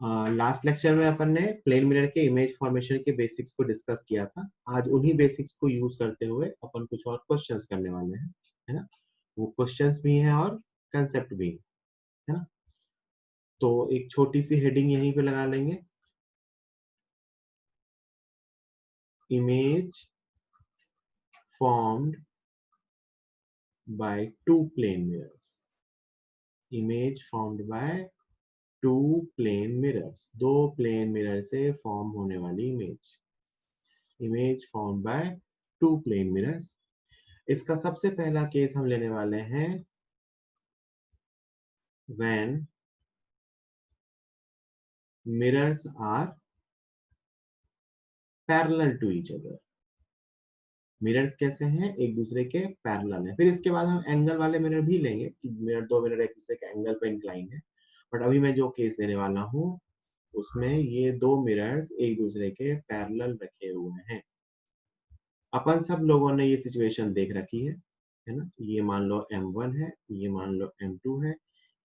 Last lecture में अपन ने plane mirror के इमेज फॉर्मेशन के बेसिक्स को डिस्कस किया था। आज उन्हीं बेसिक्स को यूज करते हुए अपन कुछ और क्वेश्चंस करने वाले हैं, है ना। वो क्वेश्चंस भी हैं और कंसेप्ट भी है ना। तो एक छोटी सी हेडिंग यहीं पे लगा लेंगे, image formed by two plane mirrors. Image formed by two plane mirrors, दो प्लेन मिरर से फॉर्म होने वाली image. Image formed by two plane mirrors. इसका सबसे पहला केस हम लेने वाले हैं when mirrors are parallel to each other। Mirrors कैसे हैं, एक दूसरे के पैरेलल है। फिर इसके बाद हम एंगल वाले मिरर भी लेंगे कि दो मिरर एक दूसरे के एंगल पे इंक्लाइन है। बट अभी मैं जो केस लेने वाला हूँ उसमें ये दो मिरर्स एक दूसरे के पैरेलल रखे हुए हैं। अपन सब लोगों ने ये सिचुएशन देख रखी है ना। ये मान लो M1 है, ये मान लो M2 है,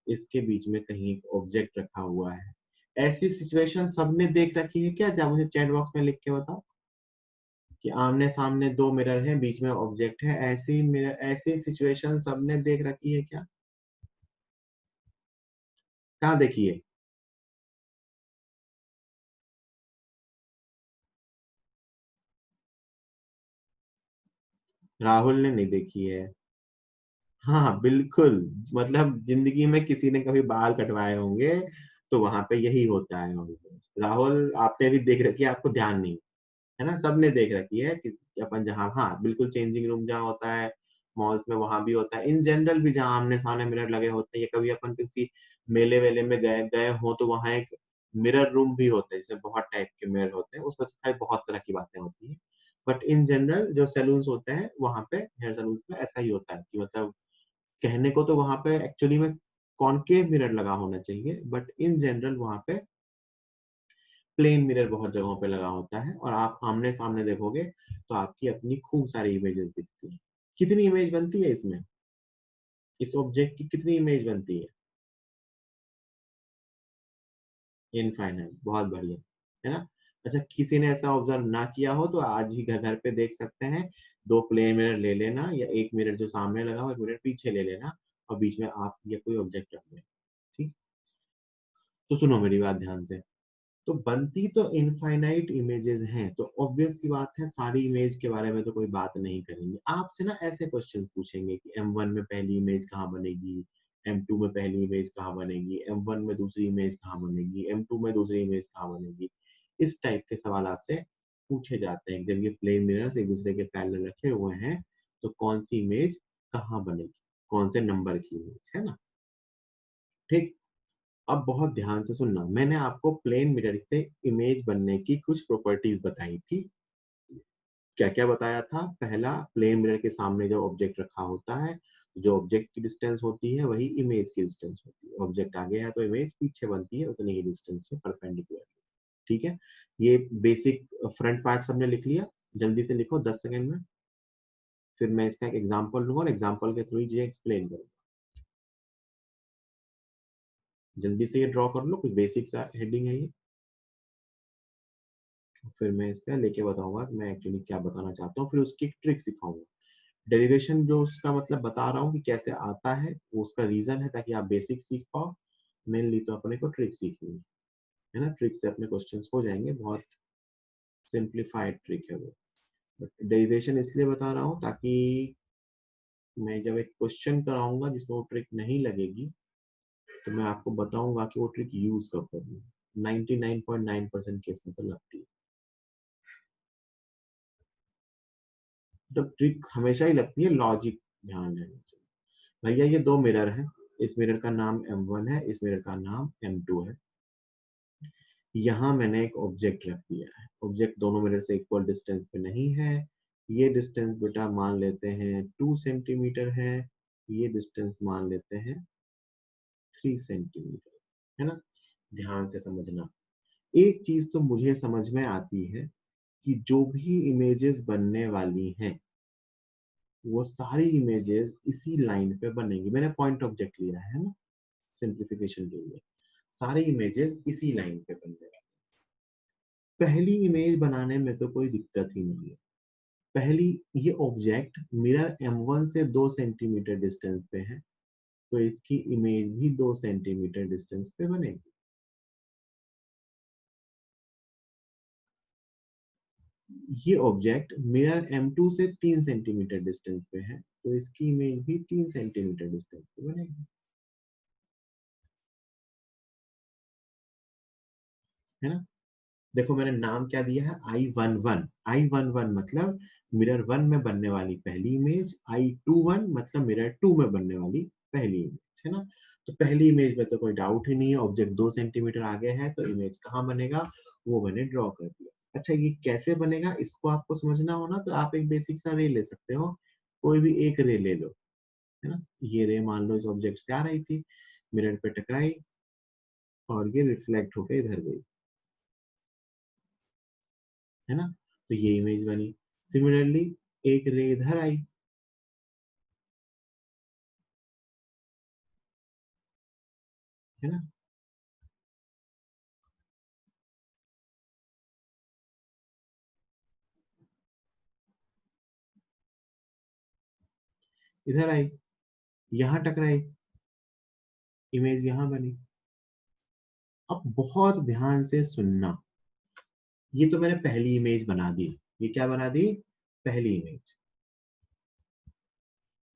इसके बीच में कहीं एक ऑब्जेक्ट रखा हुआ है। ऐसी सिचुएशन सबने देख रखी है क्या? जब मुझे चैट बॉक्स में लिख के बताओ कि आमने सामने दो मिरर हैं, बीच में ऑब्जेक्ट है। ऐसी मिरर, ऐसी सिचुएशन सबने देख रखी है क्या? कहाँ देखी है? राहुल ने नहीं देखी है। हाँ बिल्कुल, मतलब जिंदगी में किसी ने कभी बाल कटवाए होंगे तो वहां पे यही होता है। राहुल आपने भी देख रखी है, आपको ध्यान नहीं है ना। सबने देख रखी है कि अपन जहाँ, हाँ बिल्कुल, चेंजिंग रूम जहाँ होता है मॉल्स में वहां भी होता है। इन जनरल भी जहाँ आमने सामने मिरर लगे होते हैं, या कभी अपन किसी मेले वेले में गए गए हो तो वहां एक मिरर रूम भी होता है जिसमें बहुत टाइप के मिरर होते हैं। उसमें तो खैर बहुत तरह की बातें होती है। बट इन जनरल जो सैलून्स होते हैं वहां पे, हेयर सैलून्स में ऐसा ही होता है कि मतलब कहने को तो वहां पे एक्चुअली में कॉनकेव मिरर लगा होना चाहिए, बट इन जनरल वहां पे प्लेन मिरर बहुत जगहों पे लगा होता है। और आप आमने सामने देखोगे तो आपकी अपनी खूब सारी इमेजेस दिखती है। कितनी इमेज बनती है इसमें, इस ऑब्जेक्ट की कितनी इमेज बनती है? इनफाइनाइट। बहुत बढ़िया, है ना। अच्छा, किसी ने ऐसा ऑब्जर्व ना किया हो तो आज ही घर घर पे देख सकते हैं। दो प्लेन मिरर ले लेना, या एक मिरर जो सामने लगा हो एक मिरर पीछे ले लेना, और बीच में आप या कोई ऑब्जेक्ट रख दें। ठीक, तो सुनो मेरी बात ध्यान से। तो बनती तो इनफाइनाइट इमेजेस हैं, तो ऑब्वियस सी बात है सारी इमेज के बारे में तो कोई बात नहीं करेंगे। आपसे ना ऐसे क्वेश्चन पूछेंगे कि M1 में पहली इमेज कहाँ बनेगी, M2 में पहली इमेज कहाँ बनेगी, M1 में दूसरी इमेज कहाँ बनेगी, M2 में दूसरी इमेज कहाँ बनेगी। इस टाइप के सवाल आपसे पूछे जाते हैं। जब ये प्लेन मिरर्स एक दूसरे के पैरेलल रखे हुए हैं तो कौन सी इमेज कहाँ बनेगी, कौन से नंबर की इमेज, है ना। ठीक, अब बहुत ध्यान से सुनना। मैंने आपको प्लेन मिरर से इमेज बनने की कुछ प्रॉपर्टीज बताई थी। क्या क्या बताया था? पहला, प्लेन मिरर के सामने जो ऑब्जेक्ट रखा होता है, जो ऑब्जेक्ट की डिस्टेंस होती है वही इमेज की डिस्टेंस होती है। ऑब्जेक्ट आगे है तो इमेज पीछे बनती है उतनी ही डिस्टेंस में परपेंडिकुलर। ठीक है, ये बेसिक फ्रंट पार्ट सबने लिख लिया? जल्दी से लिखो 10 सेकंड में, फिर मैं इसका एक एग्जांपल लूंगा और एग्जांपल के थ्रू ये एक्सप्लेन करूंगा। जल्दी से ये ड्रॉ कर लो, कुछ बेसिक सा हेडिंग है ये। फिर मैं इसका लेके बताऊंगा कि मैं एक्चुअली क्या बताना चाहता हूँ, फिर उसकी एक ट्रिक सिखाऊंगा। डेरिवेशन जो उसका मतलब बता रहा हूँ कि कैसे आता है, वो उसका रीजन है ताकि आप बेसिक सीख पाओ। मेनली तो अपने को ट्रिक सीखनी है ना। ट्रिक से अपने क्वेश्चंस हो जाएंगे, बहुत सिंप्लीफाइड ट्रिक है वो। बट डेरिवेशन इसलिए बता रहा हूँ ताकि मैं जब एक क्वेश्चन कराऊंगा जिसमें वो ट्रिक नहीं लगेगी तो मैं आपको बताऊंगा कि वो ट्रिक यूज कब करनी है। 99.9% केस में तो लगती है। मतलब ट्रिक हमेशा ही लगती है, लॉजिक ध्यान रहना चाहिए। भैया ये दो मिरर हैं, इस मिरर का नाम M1 है, इस मिरर का नाम M2 है। यहाँ मैंने एक ऑब्जेक्ट रख दिया है। ऑब्जेक्ट दोनों मिरर से इक्वल डिस्टेंस पे नहीं है। ये डिस्टेंस बेटा मान लेते हैं 2 सेंटीमीटर है, ये डिस्टेंस मान लेते हैं 3 सेंटीमीटर, है ना। ध्यान से समझना। एक चीज तो मुझे समझ में आती है कि जो भी इमेजेस बनने वाली हैं वो सारी इमेजेस इसी लाइन पे बनेगी। मैंने पॉइंट ऑब्जेक्ट लिया है ना सिंप्लीफिकेशन के लिए। सारे इमेजेस इसी लाइन पे बन गए। पहली इमेज बनाने में तो कोई दिक्कत ही नहीं है। पहली, ये ऑब्जेक्ट मिरर M1 से 2 सेंटीमीटर डिस्टेंस पे है, तो इसकी इमेज भी 2 सेंटीमीटर डिस्टेंस पे बनेगी। ये ऑब्जेक्ट मिरर M2 से 3 सेंटीमीटर डिस्टेंस पे है, तो इसकी इमेज भी 3 सेंटीमीटर डिस्टेंस पे बनेगी, है ना। देखो मैंने नाम क्या दिया है, I11। I11 मतलब मिरर 1 में बनने वाली पहली इमेज, I21 मतलब मिरर 2 में बनने वाली पहली इमेज, है ना। तो पहली इमेज में तो कोई डाउट ही नहीं है, ऑब्जेक्ट 2 सेंटीमीटर आगे है, तो इमेज कहाँ बनेगा, वो मैंने ड्रॉ कर दिया। अच्छा, ये कैसे बनेगा इसको आपको समझना हो ना, तो आप एक बेसिक सा रे ले सकते हो, कोई भी एक रे ले लो, है ना। ये रे मान लो इस ऑब्जेक्ट से आ रही थी, मिरर पे टकराई और ये रिफ्लेक्ट होकर इधर गई, है ना। तो ये इमेज बनी। सिमिलरली एक रे इधर आई, है ना, इधर आई, यहाँ टकराई, इमेज यहाँ बनी। अब बहुत ध्यान से सुनना, ये तो मैंने पहली इमेज बना दी। ये क्या बना दी, पहली इमेज।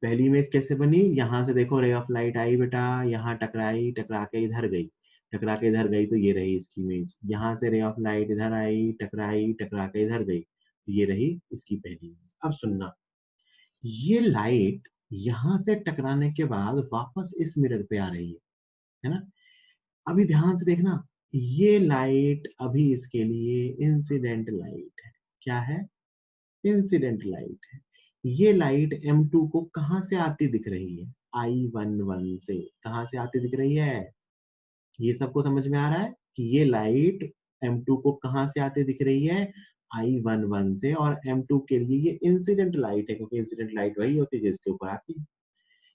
पहली इमेज कैसे बनी, यहाँ से देखो रे ऑफ लाइट आई बेटा, यहाँ टकराई, टकरा के इधर गई, टकरा के इधर गई, तो ये रही इसकी इमेज। यहाँ से रे ऑफ लाइट इधर आई, टकराई, टकरा के इधर गई, तो ये रही इसकी पहली इमेज। अब सुनना, ये लाइट यहां से टकराने के बाद वापस इस मिरर पे आ रही है ना। अभी ध्यान से देखना, ये लाइट अभी इसके लिए इंसिडेंट लाइट है। क्या है, इंसिडेंट लाइट है। ये लाइट M2 को कहां से आती दिख रही है, I11 से। कहां से आती दिख रही है, ये सबको समझ में आ रहा है कि ये लाइट M2 को कहां से आते दिख रही है, I11 से। और M2 के लिए ये इंसिडेंट लाइट है, क्योंकि इंसिडेंट लाइट वही होती है जिसके ऊपर आती है।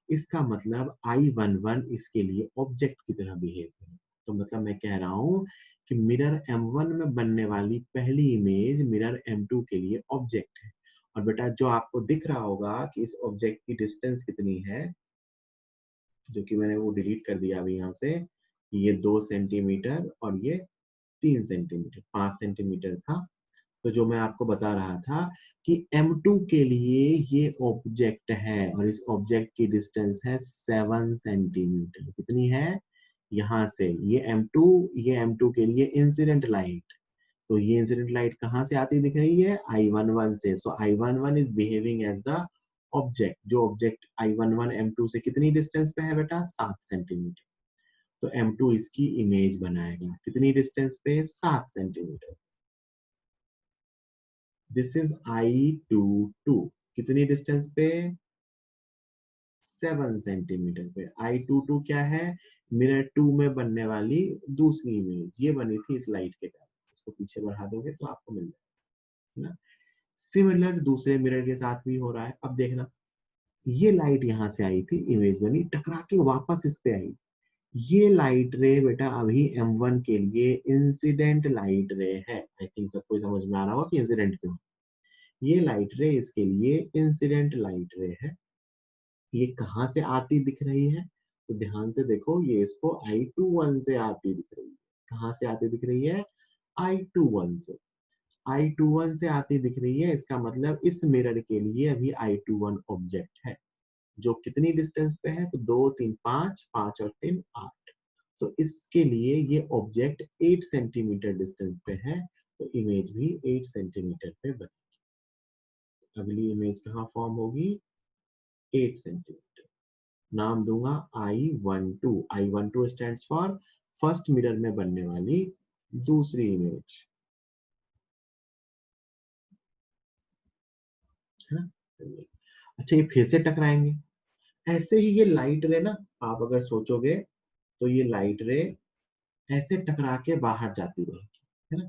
इसका मतलब I11 इसके लिए ऑब्जेक्ट की तरह बिहेव करेगा। तो मतलब मैं कह रहा हूं कि मिरर M1 में बनने वाली पहली इमेज मिरर M2 के लिए ऑब्जेक्ट है। और बेटा जो आपको दिख रहा होगा कि इस ऑब्जेक्ट की डिस्टेंस कितनी है, जो कि मैंने वो डिलीट कर दिया अभी यहाँ से, ये 2 सेंटीमीटर और ये 3 सेंटीमीटर, 5 सेंटीमीटर था। तो जो मैं आपको बता रहा था कि M2 के लिए ये ऑब्जेक्ट है, और इस ऑब्जेक्ट की डिस्टेंस है 7 सेंटीमीटर। कितनी है, यहाँ से ये M2, ये M2 के लिए इंसिडेंट लाइट। तो ये इंसिडेंट लाइट कहाँ से आती दिख रही है, I11 से। So I11 is behaving as the object. जो ऑब्जेक्ट I11 M2 से कितनी डिस्टेंस पे है बेटा, 7 सेंटीमीटर। तो M2 इसकी इमेज बनाएगा कितनी डिस्टेंस पे, 7 सेंटीमीटर। दिस इज I22, कितनी डिस्टेंस पे, 7 सेंटीमीटर पे। I22 क्या है, मिरर 2 में बनने वाली दूसरी इमेज। ये बनी थी इस लाइट के कारण। इसको पीछे बढ़ा दोगे तो आपको मिल जाएगा, है ना। सिमिलर दूसरे मिरर के साथ भी हो रहा है। अब देखना, ये लाइट यहाँ से आई थी, इमेज बनी, टकरा के वापस इस पे आई। ये लाइट रे बेटा अभी M1 के लिए इंसिडेंट लाइट रे है। आई थिंक सबको समझ में आ रहा होगा कि इंसिडेंट क्यों। ये लाइट रे इसके लिए इंसिडेंट लाइट रे है। ये कहाँ से आती दिख रही है, तो ध्यान से देखो, ये इसको I21 से आती दिख रही है। कहाँ से आती दिख रही है, I21 से। I21 से आती दिख रही है, इसका मतलब इस मिरर के लिए अभी I21 ऑब्जेक्ट है। जो कितनी डिस्टेंस पे है, तो 2 3 5, 5 और 3 8। तो इसके लिए ये ऑब्जेक्ट 8 सेंटीमीटर डिस्टेंस पे है, तो इमेज भी 8 सेंटीमीटर पे बनेगी। अगली इमेज कहाँ फॉर्म होगी, 8 सेंटीमीटर। नाम दूंगा I12। I12 stands for first mirror में बनने वाली दूसरी इमेज, है ना। अच्छा, ये फिर से टकराएंगे। ऐसे ही ये लाइट रे ना, आप अगर सोचोगे तो ये लाइट रे ऐसे टकरा के बाहर जाती रहेगी, है ना।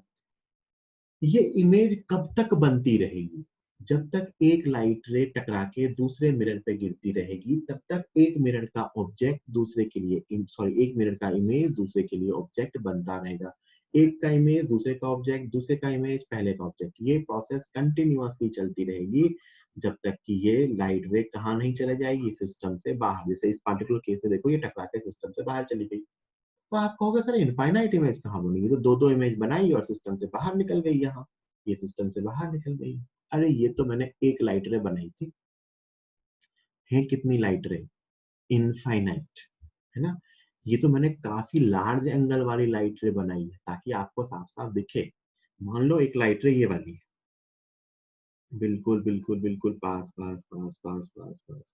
ये इमेज कब तक बनती रहेगी, जब तक एक लाइट रे टकरा के दूसरे मिरर पे गिरती रहेगी तब तक एक मिरर का ऑब्जेक्ट दूसरे के लिए सॉरी एक मिरर का इमेज दूसरे के लिए ऑब्जेक्ट बनता रहेगा। एक का इमेज दूसरे का ऑब्जेक्ट, दूसरे का इमेज पहले का ऑब्जेक्ट। ये प्रोसेस कंटिन्यूअसली चलती रहेगी जब तक कि ये लाइट रे कहाँ नहीं चले जाएगी, सिस्टम से बाहर। जैसे इस पार्टिकुलर केस में देखो, ये टकरा के सिस्टम से बाहर चली गई। तो आप कहोगे सर इनफाइनाइट इमेज कहाँ बनेगी? तो दो दो इमेज बनाई और सिस्टम से बाहर निकल गई। यहाँ ये सिस्टम से बाहर निकल गई। अरे ये तो मैंने एक लाइट रे बनाई थी। है कितनी लाइट रे? इनफाइनाइट, है ना। ये तो मैंने काफी लार्ज एंगल वाली लाइट रे बनाई है ताकि आपको साफ साफ दिखे। मान लो एक लाइट रे ये वाली है। बिल्कुल बिल्कुल बिल्कुल, पास पास पास पास पास पास।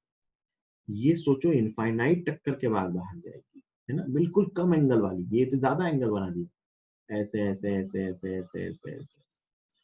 ये सोचो इनफाइनाइट टक्कर के बाद बाहर जाएगी, है ना। बिल्कुल कम एंगल वाली, ये तो ज्यादा एंगल बना दिया। ऐसे ऐसे ऐसे ऐसे ऐसे ऐसे ऐसे।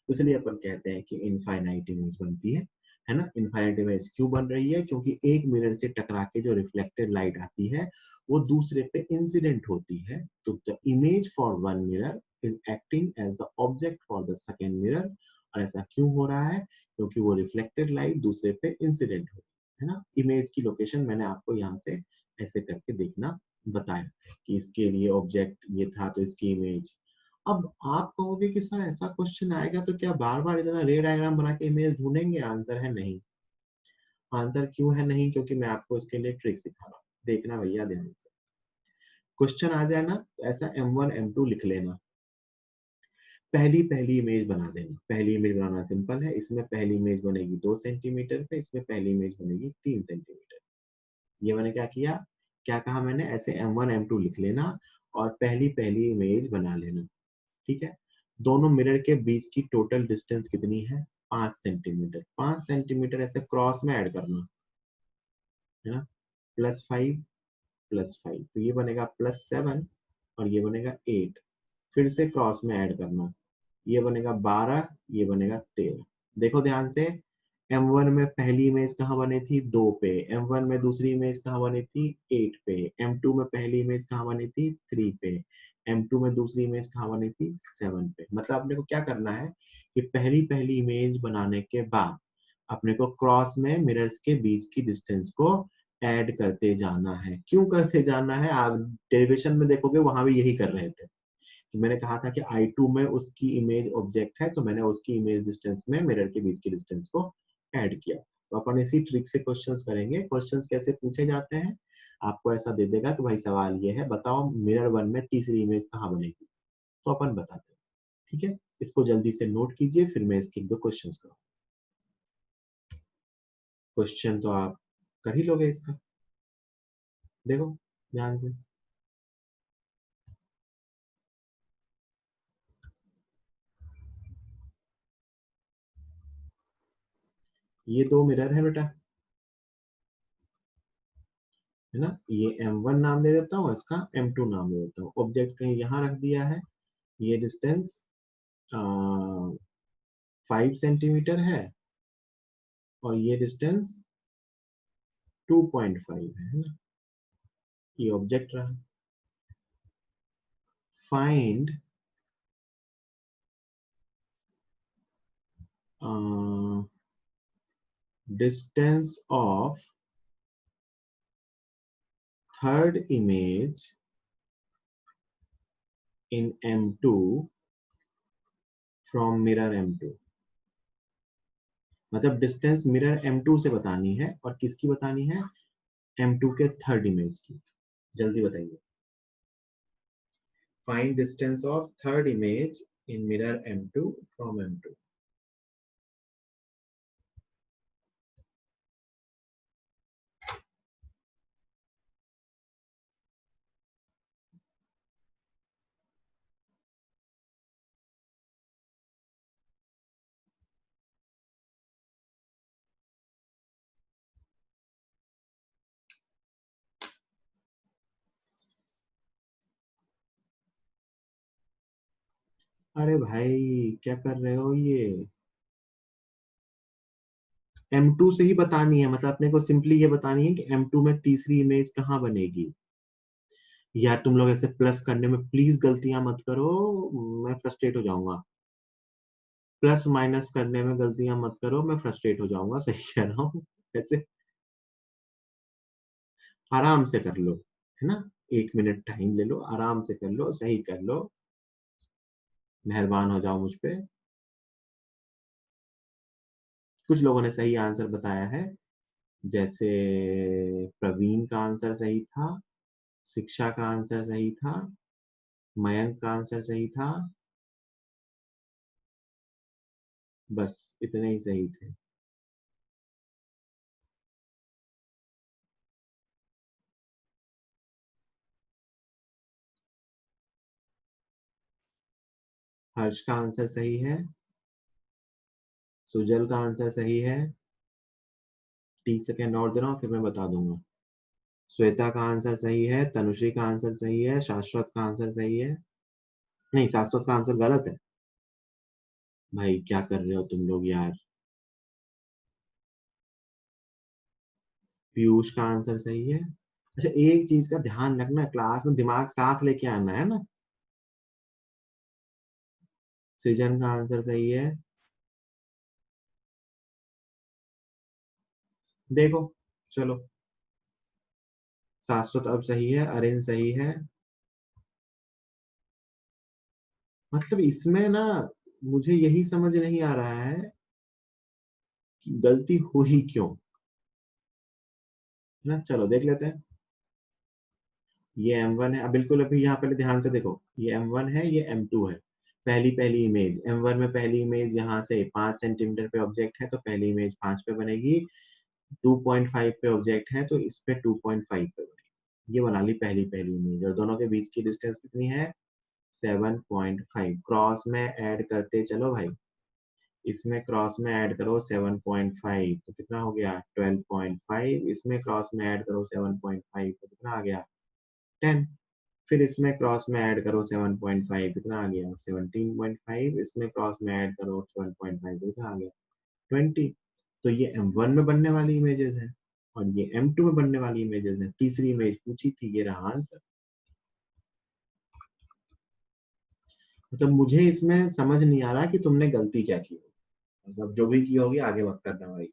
इसलिए अपन कहते हैं कि इनफाइनाइट इमेज बनती है ना। इनफाइनाइट इमेज क्यों बन रही है? क्योंकि एक मिरर से टकरा के जो रिफ्लेक्टेड लाइट आती है वो दूसरे पे इंसिडेंट होती है। तो the image for one mirror is acting as the object for the second mirror. और ऐसा क्यों हो रहा है? क्योंकि वो रिफ्लेक्टेड लाइट दूसरे पे इंसिडेंट हो, है ना। इमेज की लोकेशन मैंने आपको यहाँ से ऐसे करके देखना बताया कि इसके लिए ऑब्जेक्ट ये था तो इसकी इमेज। अब आप कहोगे कि सर ऐसा क्वेश्चन आएगा तो क्या बार बार इतना रे डायग्राम बना के इमेज ढूंढेंगे? आंसर है नहीं। आंसर क्यों है नहीं? क्योंकि मैं आपको इसके लिए ट्रिक सिखा रहा हूँ। देखना भैया ध्यान से। क्वेश्चन आ जाए ना तो ऐसा M1 M2 लिख लेना। पहली पहली इमेज बना देना। पहली इमेज बनाना सिंपल है। इसमें पहली इमेज बनेगी 2 सेंटीमीटर पे, इसमें पहली इमेज बनेगी 3 सेंटीमीटर। ये मैंने क्या किया? क्या कहा मैंने? ऐसे M1 M2 लिख लेना और पहली पहली इमेज बना लेना। ठीक है। दोनों मिरर के बीच की टोटल डिस्टेंस कितनी है? 5 सेंटीमीटर। 5 सेंटीमीटर ऐसे क्रॉस में ऐड करना, है ना। +5 +5 तो ये बनेगा +7 और ये बनेगा 8। फिर से क्रॉस में ऐड करना, ये बनेगा 12, ये बनेगा 13। देखो ध्यान से। M1 में पहली इमेज कहाँ बनी थी? 2 पे। M1 में दूसरी इमेज कहाँ बनी थी? 8 पे। M2 में पहली इमेज कहाँ बनी थी? 3 पे। M2 में दूसरी इमेज कहाँ बनी थी? 7 पे। मतलब अपने को क्या करना है कि पहली पहली इमेज बनाने के बाद अपने को क्रॉस में मिरर्स के बीच की डिस्टेंस को ऐड करते जाना है। क्यों करते जाना है? आप डेरिवेशन में देखोगे वहां भी यही कर रहे थे। कि मैंने कहा था कि I2 में उसकी इमेज ऑब्जेक्ट है तो मैंने उसकी इमेज डिस्टेंस में मिरर के बीच की डिस्टेंस को ऐड किया। तो अपन इसी ट्रिक से क्वेश्चंस करेंगे। क्वेश्चंस कैसे पूछे जाते हैं? आपको ऐसा दे देगा कि भाई सवाल ये है, बताओ मिरर 1 में तीसरी इमेज कहाँ बनेगी। तो अपन बताते हैं। ठीक है। इसको जल्दी से नोट कीजिए, फिर मैं इसके 1-2 क्वेश्चंस करूँ। क्वेश्चन तो आप कर ही लोगे इसका। देखो ध्यान से। ये 2 मिरर है बेटा, है ना। ये M1 नाम दे देता हूँ, इसका M2 नाम दे देता हूँ। ऑब्जेक्ट कहीं यहाँ रख दिया है। ये डिस्टेंस 5 सेंटीमीटर है और ये डिस्टेंस 2.5 है ना। ये ऑब्जेक्ट रहा। Find distance of third image in M2 from mirror M2। मतलब डिस्टेंस मिरर M2 से बतानी है और किसकी बतानी है? M2 के थर्ड इमेज की। जल्दी बताइए। Find distance of third image in mirror M2 from M2। अरे भाई क्या कर रहे हो ये? M2 से ही बतानी है, मतलब अपने को सिंपली ये बतानी है कि M2 में तीसरी इमेज कहाँ बनेगी। यार तुम लोग ऐसे प्लस करने में प्लीज गलतियां मत करो, मैं फ्रस्ट्रेट हो जाऊंगा। प्लस माइनस करने में गलतियां मत करो, मैं फ्रस्ट्रेट हो जाऊंगा, सही कह रहा हूँ। ऐसे आराम से कर लो, है ना, 1 मिनट टाइम ले लो, आराम से कर लो, सही कर लो, मेहरबान हो जाओ मुझ पे। कुछ लोगों ने सही आंसर बताया है, जैसे प्रवीण का आंसर सही था, शिक्षा का आंसर सही था, मयंक का आंसर सही था, बस इतने ही सही थे। हर्ष का आंसर सही है, सुजल का आंसर सही है, 30 सेकेंड और दे रहा हूँ फिर मैं बता दूंगा। श्वेता का आंसर सही है, तनुश्री का आंसर सही है, शाश्वत का आंसर सही है, नहीं शाश्वत का आंसर गलत है। भाई क्या कर रहे हो तुम लोग यार। पीयूष का आंसर सही है। अच्छा एक चीज का ध्यान रखना, क्लास में दिमाग साथ लेके आना है ना। सृजन का आंसर सही है। देखो, चलो, शाश्वत अब सही है, अरिन सही है। मतलब इसमें ना मुझे यही समझ नहीं आ रहा है कि गलती हुई क्यों, है ना। चलो देख लेते हैं। ये M1 है, अब बिल्कुल अभी यहाँ पहले ध्यान से देखो, ये M1 है, ये M2 है। पहली पहली इमेज M1 में, पहली इमेज यहाँ से 5 सेंटीमीटर पे ऑब्जेक्ट है तो पहली इमेज 5 पे बनेगी। 2.5 पे ऑब्जेक्ट है तो इस पे 2.5 पे बनेगी। ये बना ली पहली पहली इमेज, और दोनों के बीच की डिस्टेंस कितनी है, 7.5। क्रॉस में ऐड करते चलो भाई, इसमें क्रॉस में ऐड करो 7.5 तो कितना हो गया 12.5, इसमें क्रॉस में ऐड करो 7.5 तो कितना आ गया 10। फिर इसमें क्रॉस में ऐड करो 7.5 कितना आ गया 17.5, इसमें क्रॉस में ऐड करो 7.5 कितना आ गया 20। तो ये M1 में बनने वाली इमेजेस हैं और ये M2 में बनने वाली इमेजेस हैं। तीसरी इमेज पूछी थी, ये रहा आंसर। मतलब मुझे इसमें समझ नहीं आ रहा कि तुमने गलती क्या की, मतलब जो भी की होगी आगे मत करना भाई,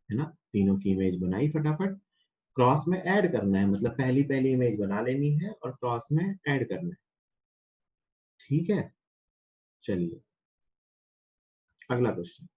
है ना। तीनों की इमेज बनाई फटाफट, क्रॉस में ऐड करना है, मतलब पहली पहली इमेज बना लेनी है और क्रॉस में ऐड करना है। ठीक है, चलिए अगला क्वेश्चन।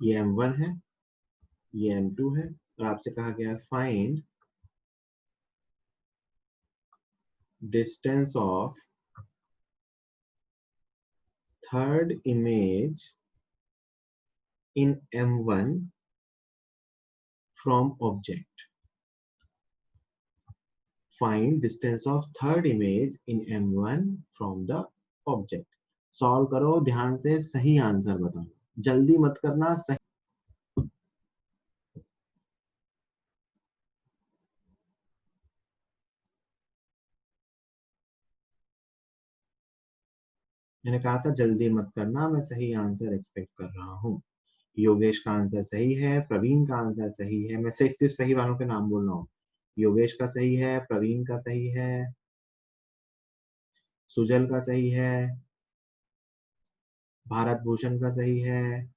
ये M1 है, ये M2 है, और आपसे कहा गया है find distance of third image in M1 from object. Find distance of third image in M1 from the object. Solve करो ध्यान से, सही आंसर बताओ, जल्दी मत करना, सही। मैंने कहा था जल्दी मत करना, मैं सही आंसर एक्सपेक्ट कर रहा हूँ। योगेश का आंसर सही है, प्रवीण का आंसर सही है, मैं सिर्फ सही वालों के नाम बोल रहा हूँ। योगेश का सही है, प्रवीण का सही है, सुजल का सही है, भारत भूषण का सही है,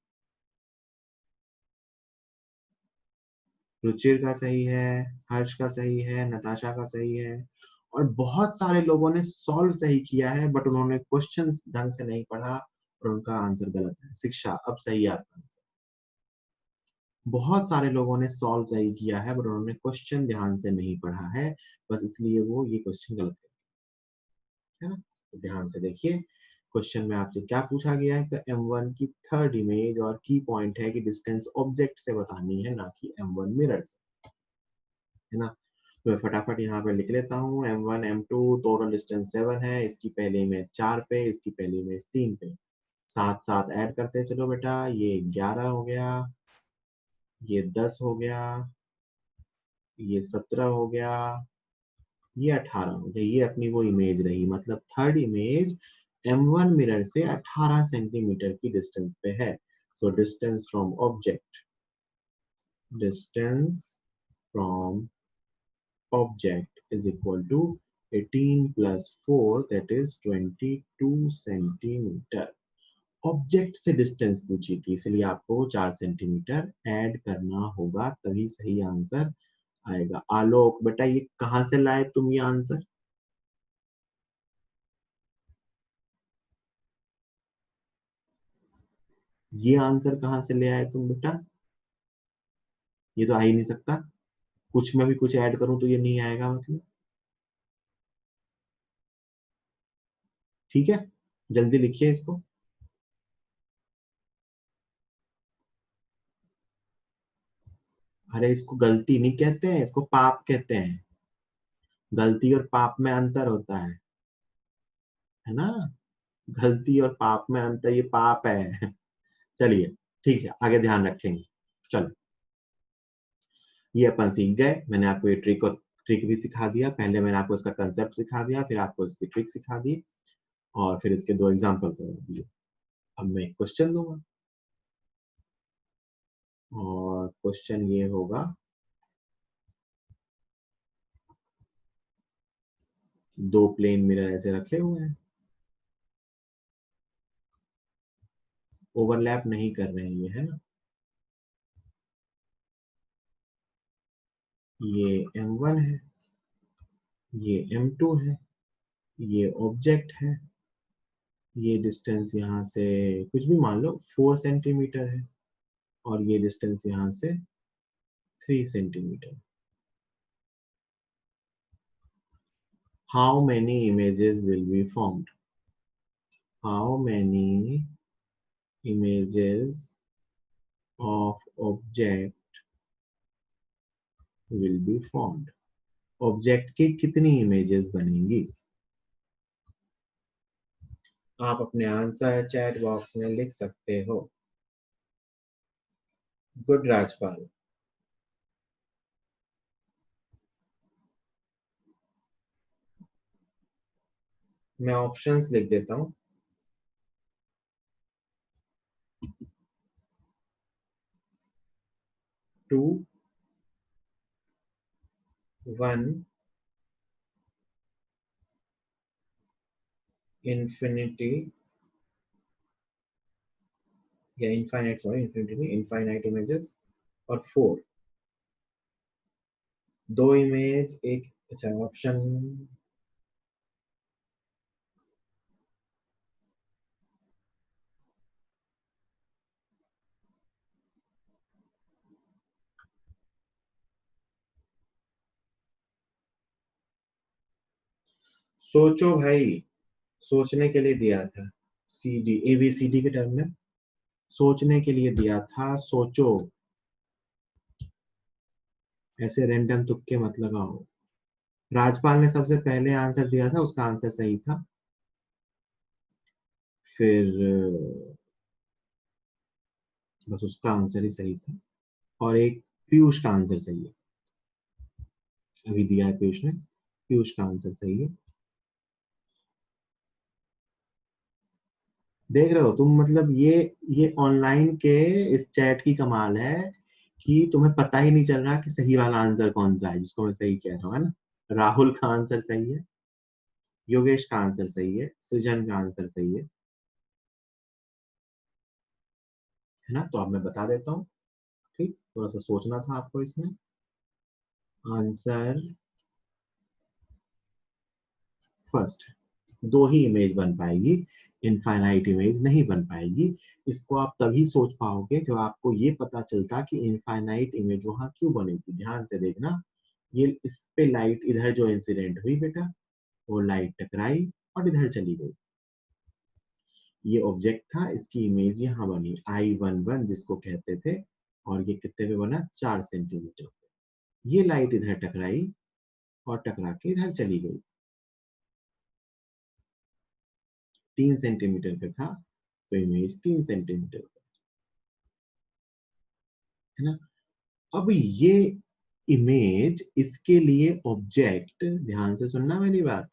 रुचिर का सही है, हर्ष का सही है, नताशा का सही है। और बहुत सारे लोगों ने सॉल्व सही किया है बट उन्होंने क्वेश्चन ढंग से नहीं पढ़ा और उनका आंसर गलत है। शिक्षा अब सही है आपका आंसर। बहुत सारे लोगों ने सॉल्व सही किया है बट उन्होंने क्वेश्चन ध्यान से नहीं पढ़ा है, बस इसलिए वो ये क्वेश्चन गलत है ना। तो ध्यान से देखिए, क्वेश्चन में आपसे क्या पूछा गया है कि M1 की थर्ड इमेज, और की पॉइंट है कि डिस्टेंस ऑब्जेक्ट से बतानी है ना कि M1 मिरर से, है ना। तो मैं फटाफट यहाँ पे लिख लेता हूँ, M1 M2 टोटल डिस्टेंस 7 है, इसकी पहली इमेज 4 पे, इसकी पहली इमेज 3 पे। साथ साथ ऐड करते चलो बेटा, ये 11 हो गया, ये 10 हो गया, ये 17 हो गया, ये 18 हो गया। ये अपनी वो इमेज रही, मतलब थर्ड इमेज M1 मिरर से 18 सेंटीमीटर की डिस्टेंस पे है। So distance from object, distance from object is equal to 18 plus 4 that is 22 centimetre. Object से डिस्टेंस पूछी थी, इसलिए आपको 4 सेंटीमीटर ऐड करना होगा, तभी सही आंसर आएगा। आलोक बेटा, ये कहां से लाए तुम ये आंसर? ये आंसर कहां से ले आए तुम बेटा? ये तो आ ही नहीं सकता, कुछ में भी कुछ ऐड करूं तो ये नहीं आएगा मतलब। ठीक है, जल्दी लिखिए इसको। अरे इसको गलती नहीं कहते हैं, इसको पाप कहते हैं। गलती और पाप में अंतर होता है ना? गलती और पाप में अंतर, ये पाप है। चलिए ठीक है, आगे ध्यान रखेंगे। चलो, ये अपन सीख गए। मैंने आपको ये ट्रिक भी सिखा दिया। पहले मैंने आपको इसका कंसेप्ट सिखा दिया, फिर आपको इसकी ट्रिक सिखा दी, और फिर इसके दो एग्जाम्पल दिए। अब मैं एक क्वेश्चन दूंगा, और क्वेश्चन ये होगा, दो प्लेन मिरर ऐसे रखे हुए हैं, ओवरलैप नहीं कर रहे हैं ये, है ना? ये M1 है, ये M2 है, ये ऑब्जेक्ट है, ये डिस्टेंस यहाँ से कुछ भी मान लो 4 सेंटीमीटर है, और ये डिस्टेंस यहाँ से 3 centimetre. How many images will be formed? How many images of object will be formed? Object की कितनी इमेजेस बनेंगी? आप अपने आंसर चैट बॉक्स में लिख सकते हो। गुड राजपाल। मैं ऑप्शंस लिख देता हूँ। 2, 1, इंफिनिटी, या इनफाइनाइट, सॉरी इंफिनिटी नहीं, इनफाइनाइट इमेजेस, और 4, दो इमेज एक। अच्छा, ऑप्शन सोचो भाई, सोचने के लिए दिया था। ABCD के टर्म में सोचने के लिए दिया था, सोचो। ऐसे रैंडम तुक्के मत लगाओ। राजपाल ने सबसे पहले आंसर दिया था, उसका आंसर सही था। फिर बस उसका आंसर ही सही था, और एक पीयूष का आंसर सही है, अभी दिया है पीयूष ने। पीयूष का आंसर सही है। देख रहे हो तुम, मतलब ये ऑनलाइन के इस चैट की कमाल है कि तुम्हें पता ही नहीं चल रहा कि सही वाला आंसर कौन सा है, जिसको मैं सही कह रहा हूँ, है ना? राहुल का आंसर सही है, योगेश का आंसर सही है, सृजन का आंसर सही है ना? तो अब मैं बता देता हूँ। ठीक, थोड़ा सा सोचना था आपको इसमें। आंसर फर्स्ट, दो ही इमेज बन पाएगी, इनफाइनाइट इमेज नहीं बन पाएगी। इसको आप तभी सोच पाओगे जब आपको ये पता चलता कि इनफाइनाइट इमेज वहां क्यों बनेगी। ध्यान से देखना, ये इस पे लाइट इधर जो इंसिडेंट हुई बेटा, वो लाइट टकराई और इधर चली गई। ये ऑब्जेक्ट था, इसकी इमेज यहाँ बनी I11 जिसको कहते थे, और ये कितने पे बना? 4 सेंटीमीटर। ये लाइट इधर टकराई और टकरा के इधर चली गई, 3 सेंटीमीटर पे था, तो इमेज 3 सेंटीमीटर है ना। अब ये इमेज, इसके लिए ऑब्जेक्ट, ध्यान से सुनना मेरी बात,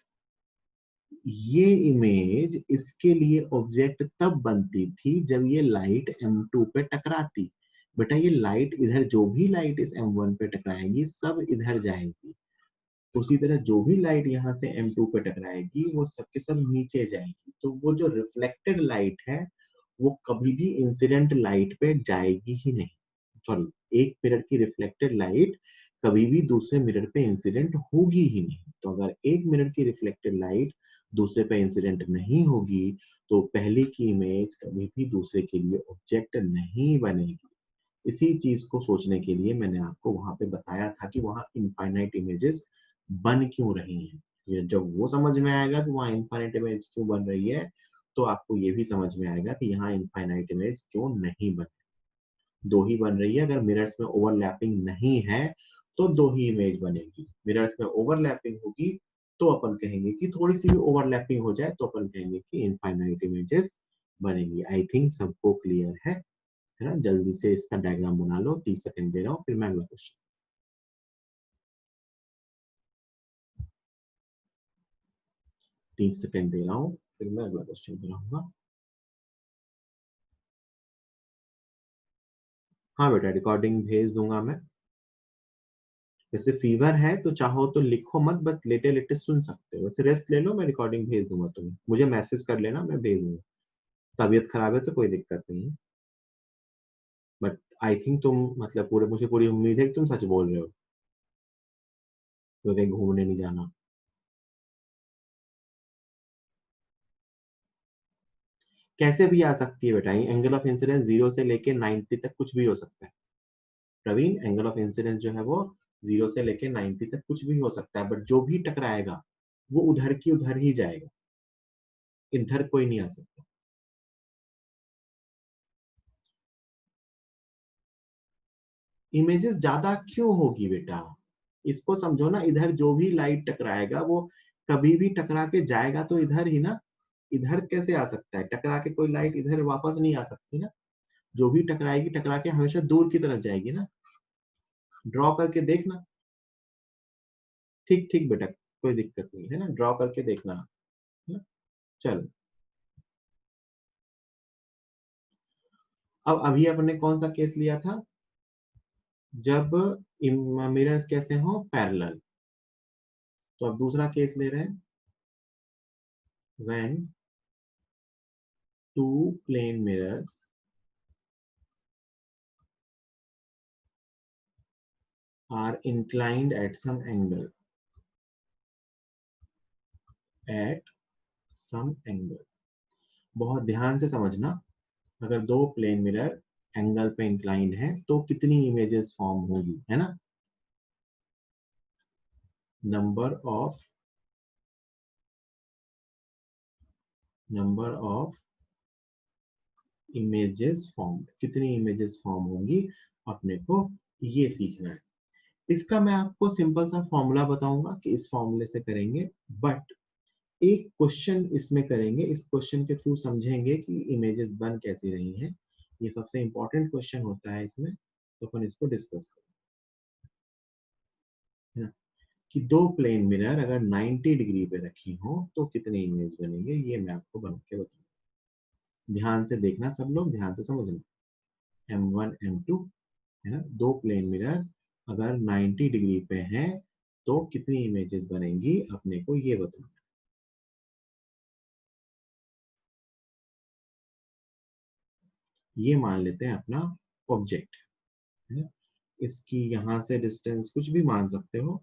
ये इमेज इसके लिए ऑब्जेक्ट तब बनती थी जब ये लाइट M2 पे टकराती। बेटा ये लाइट इधर, जो भी लाइट इस M1 पे टकराएगी सब इधर जाएगी, उसी तरह जो भी लाइट यहाँ से M2 पे टकराएगी वो सब के सब नीचे जाएगी। तो वो जो रिफ्लेक्टेड लाइट है वो कभी भी इंसिडेंट लाइट पे जाएगी ही नहीं। सॉरी, एक मिरर की रिफ्लेक्टेड लाइट कभी भी दूसरे मिरर पे इंसिडेंट होगी ही नहीं। तो अगर एक मिरर की रिफ्लेक्टेड लाइट दूसरे पे इंसिडेंट नहीं होगी तो पहले की इमेज कभी भी दूसरे के लिए ऑब्जेक्ट नहीं बनेगी। इसी चीज को सोचने के लिए मैंने आपको वहां पे बताया था कि वहां इनफाइनाइट इमेजेस बन क्यों रही हैं। ये जब वो समझ में आएगा कि वहां इनफाइनाइट इमेज क्यों बन रही है, तो आपको ये भी समझ में आएगा कि यहाँ इनफाइनाइट इमेज क्यों नहीं बन, दो ही बन रही है। अगर मिरर्स में ओवरलैपिंग नहीं है तो दो ही इमेज बनेगी। मिरर्स में ओवरलैपिंग होगी तो अपन कहेंगे कि थोड़ी सी भी ओवरलैपिंग हो जाए तो अपन कहेंगे कि इनफाइनाइट इमेजेस बनेगी। आई थिंक सबको क्लियर है ना। जल्दी से इसका डायग्राम बना लो, 30 सेकंड दे रहा हूँ, फिर मैं अगला क्वेश्चन। 30 सेकंड दे रहा हूँ, फिर मैं अगला क्वेश्चन कराऊंगा। हाँ बेटा, रिकॉर्डिंग भेज दूंगा मैं। वैसे फीवर है तो चाहो तो लिखो मत, बट लेटे लेटे सुन सकते हो। वैसे रेस्ट ले लो, मैं रिकॉर्डिंग भेज दूंगा तुम्हें, मुझे मैसेज कर लेना, मैं भेज दूंगा। तबीयत खराब है तो कोई दिक्कत नहीं है, बट आई थिंक तुम, मतलब पूरे, मुझे पूरी उम्मीद है कि तुम सच बोल रहे हो, तो कहीं घूमने नहीं जाना। कैसे भी आ सकती है बेटा, एंगल ऑफ इंसिडेंस 0 से लेके 90 तक कुछ भी हो सकता है। प्रवीण, एंगल ऑफ इंसिडेंस जो है वो 0 से लेके 90 तक कुछ भी हो सकता है, बट जो भी टकराएगा वो उधर की उधर ही जाएगा, इधर कोई नहीं आ सकता। इमेजेस ज्यादा क्यों होगी बेटा, इसको समझो ना। इधर जो भी लाइट टकराएगा वो कभी भी टकरा के जाएगा तो इधर ही ना। इधर कैसे आ सकता है, टकरा के कोई लाइट इधर वापस नहीं आ सकती ना। जो भी टकराएगी टकरा के हमेशा दूर की तरफ जाएगी ना। ड्रॉ करके देखना। ठीक ठीक बेटा, कोई दिक्कत नहीं है ना, ड्रॉ करके देखना, है ना? चलो, अब अभी अपने कौन सा केस लिया था, जब मिरर्स कैसे हो, पैरेलल। तो अब दूसरा केस ले रहे हैं, when two plane mirrors are inclined at some angle, at some angle. बहुत ध्यान से समझना। अगर दो प्लेन मिरर एंगल पे इंक्लाइंड है तो कितनी इमेजेस फॉर्म होगी, है ना। नंबर ऑफ इमेजेस फॉर्म, कितनी इमेजेस फॉर्म होंगी, अपने को ये सीखना है। इसका मैं आपको सिंपल सा फॉर्मूला बताऊंगा कि इस फॉर्मूले से करेंगे, बट एक क्वेश्चन इसमें करेंगे, इस क्वेश्चन के थ्रू समझेंगे कि इमेजेस बन कैसी रही हैं। ये सबसे इंपॉर्टेंट क्वेश्चन होता है इसमें, तो अपन इसको डिस्कस करेंगे, है ना। कि दो प्लेन मिरर अगर 90 डिग्री पे रखी हो तो कितने इमेज बनेंगे, ये मैं आपको बना के बताऊंगा। ध्यान से देखना, सब लोग ध्यान से समझना। M1 M2, है ना, दो प्लेन मिरर अगर 90 डिग्री पे हैं तो कितनी इमेजेस बनेंगी, अपने को ये बताना। ये मान लेते हैं अपना ऑब्जेक्ट, है ना। इसकी यहाँ से डिस्टेंस कुछ भी मान सकते हो।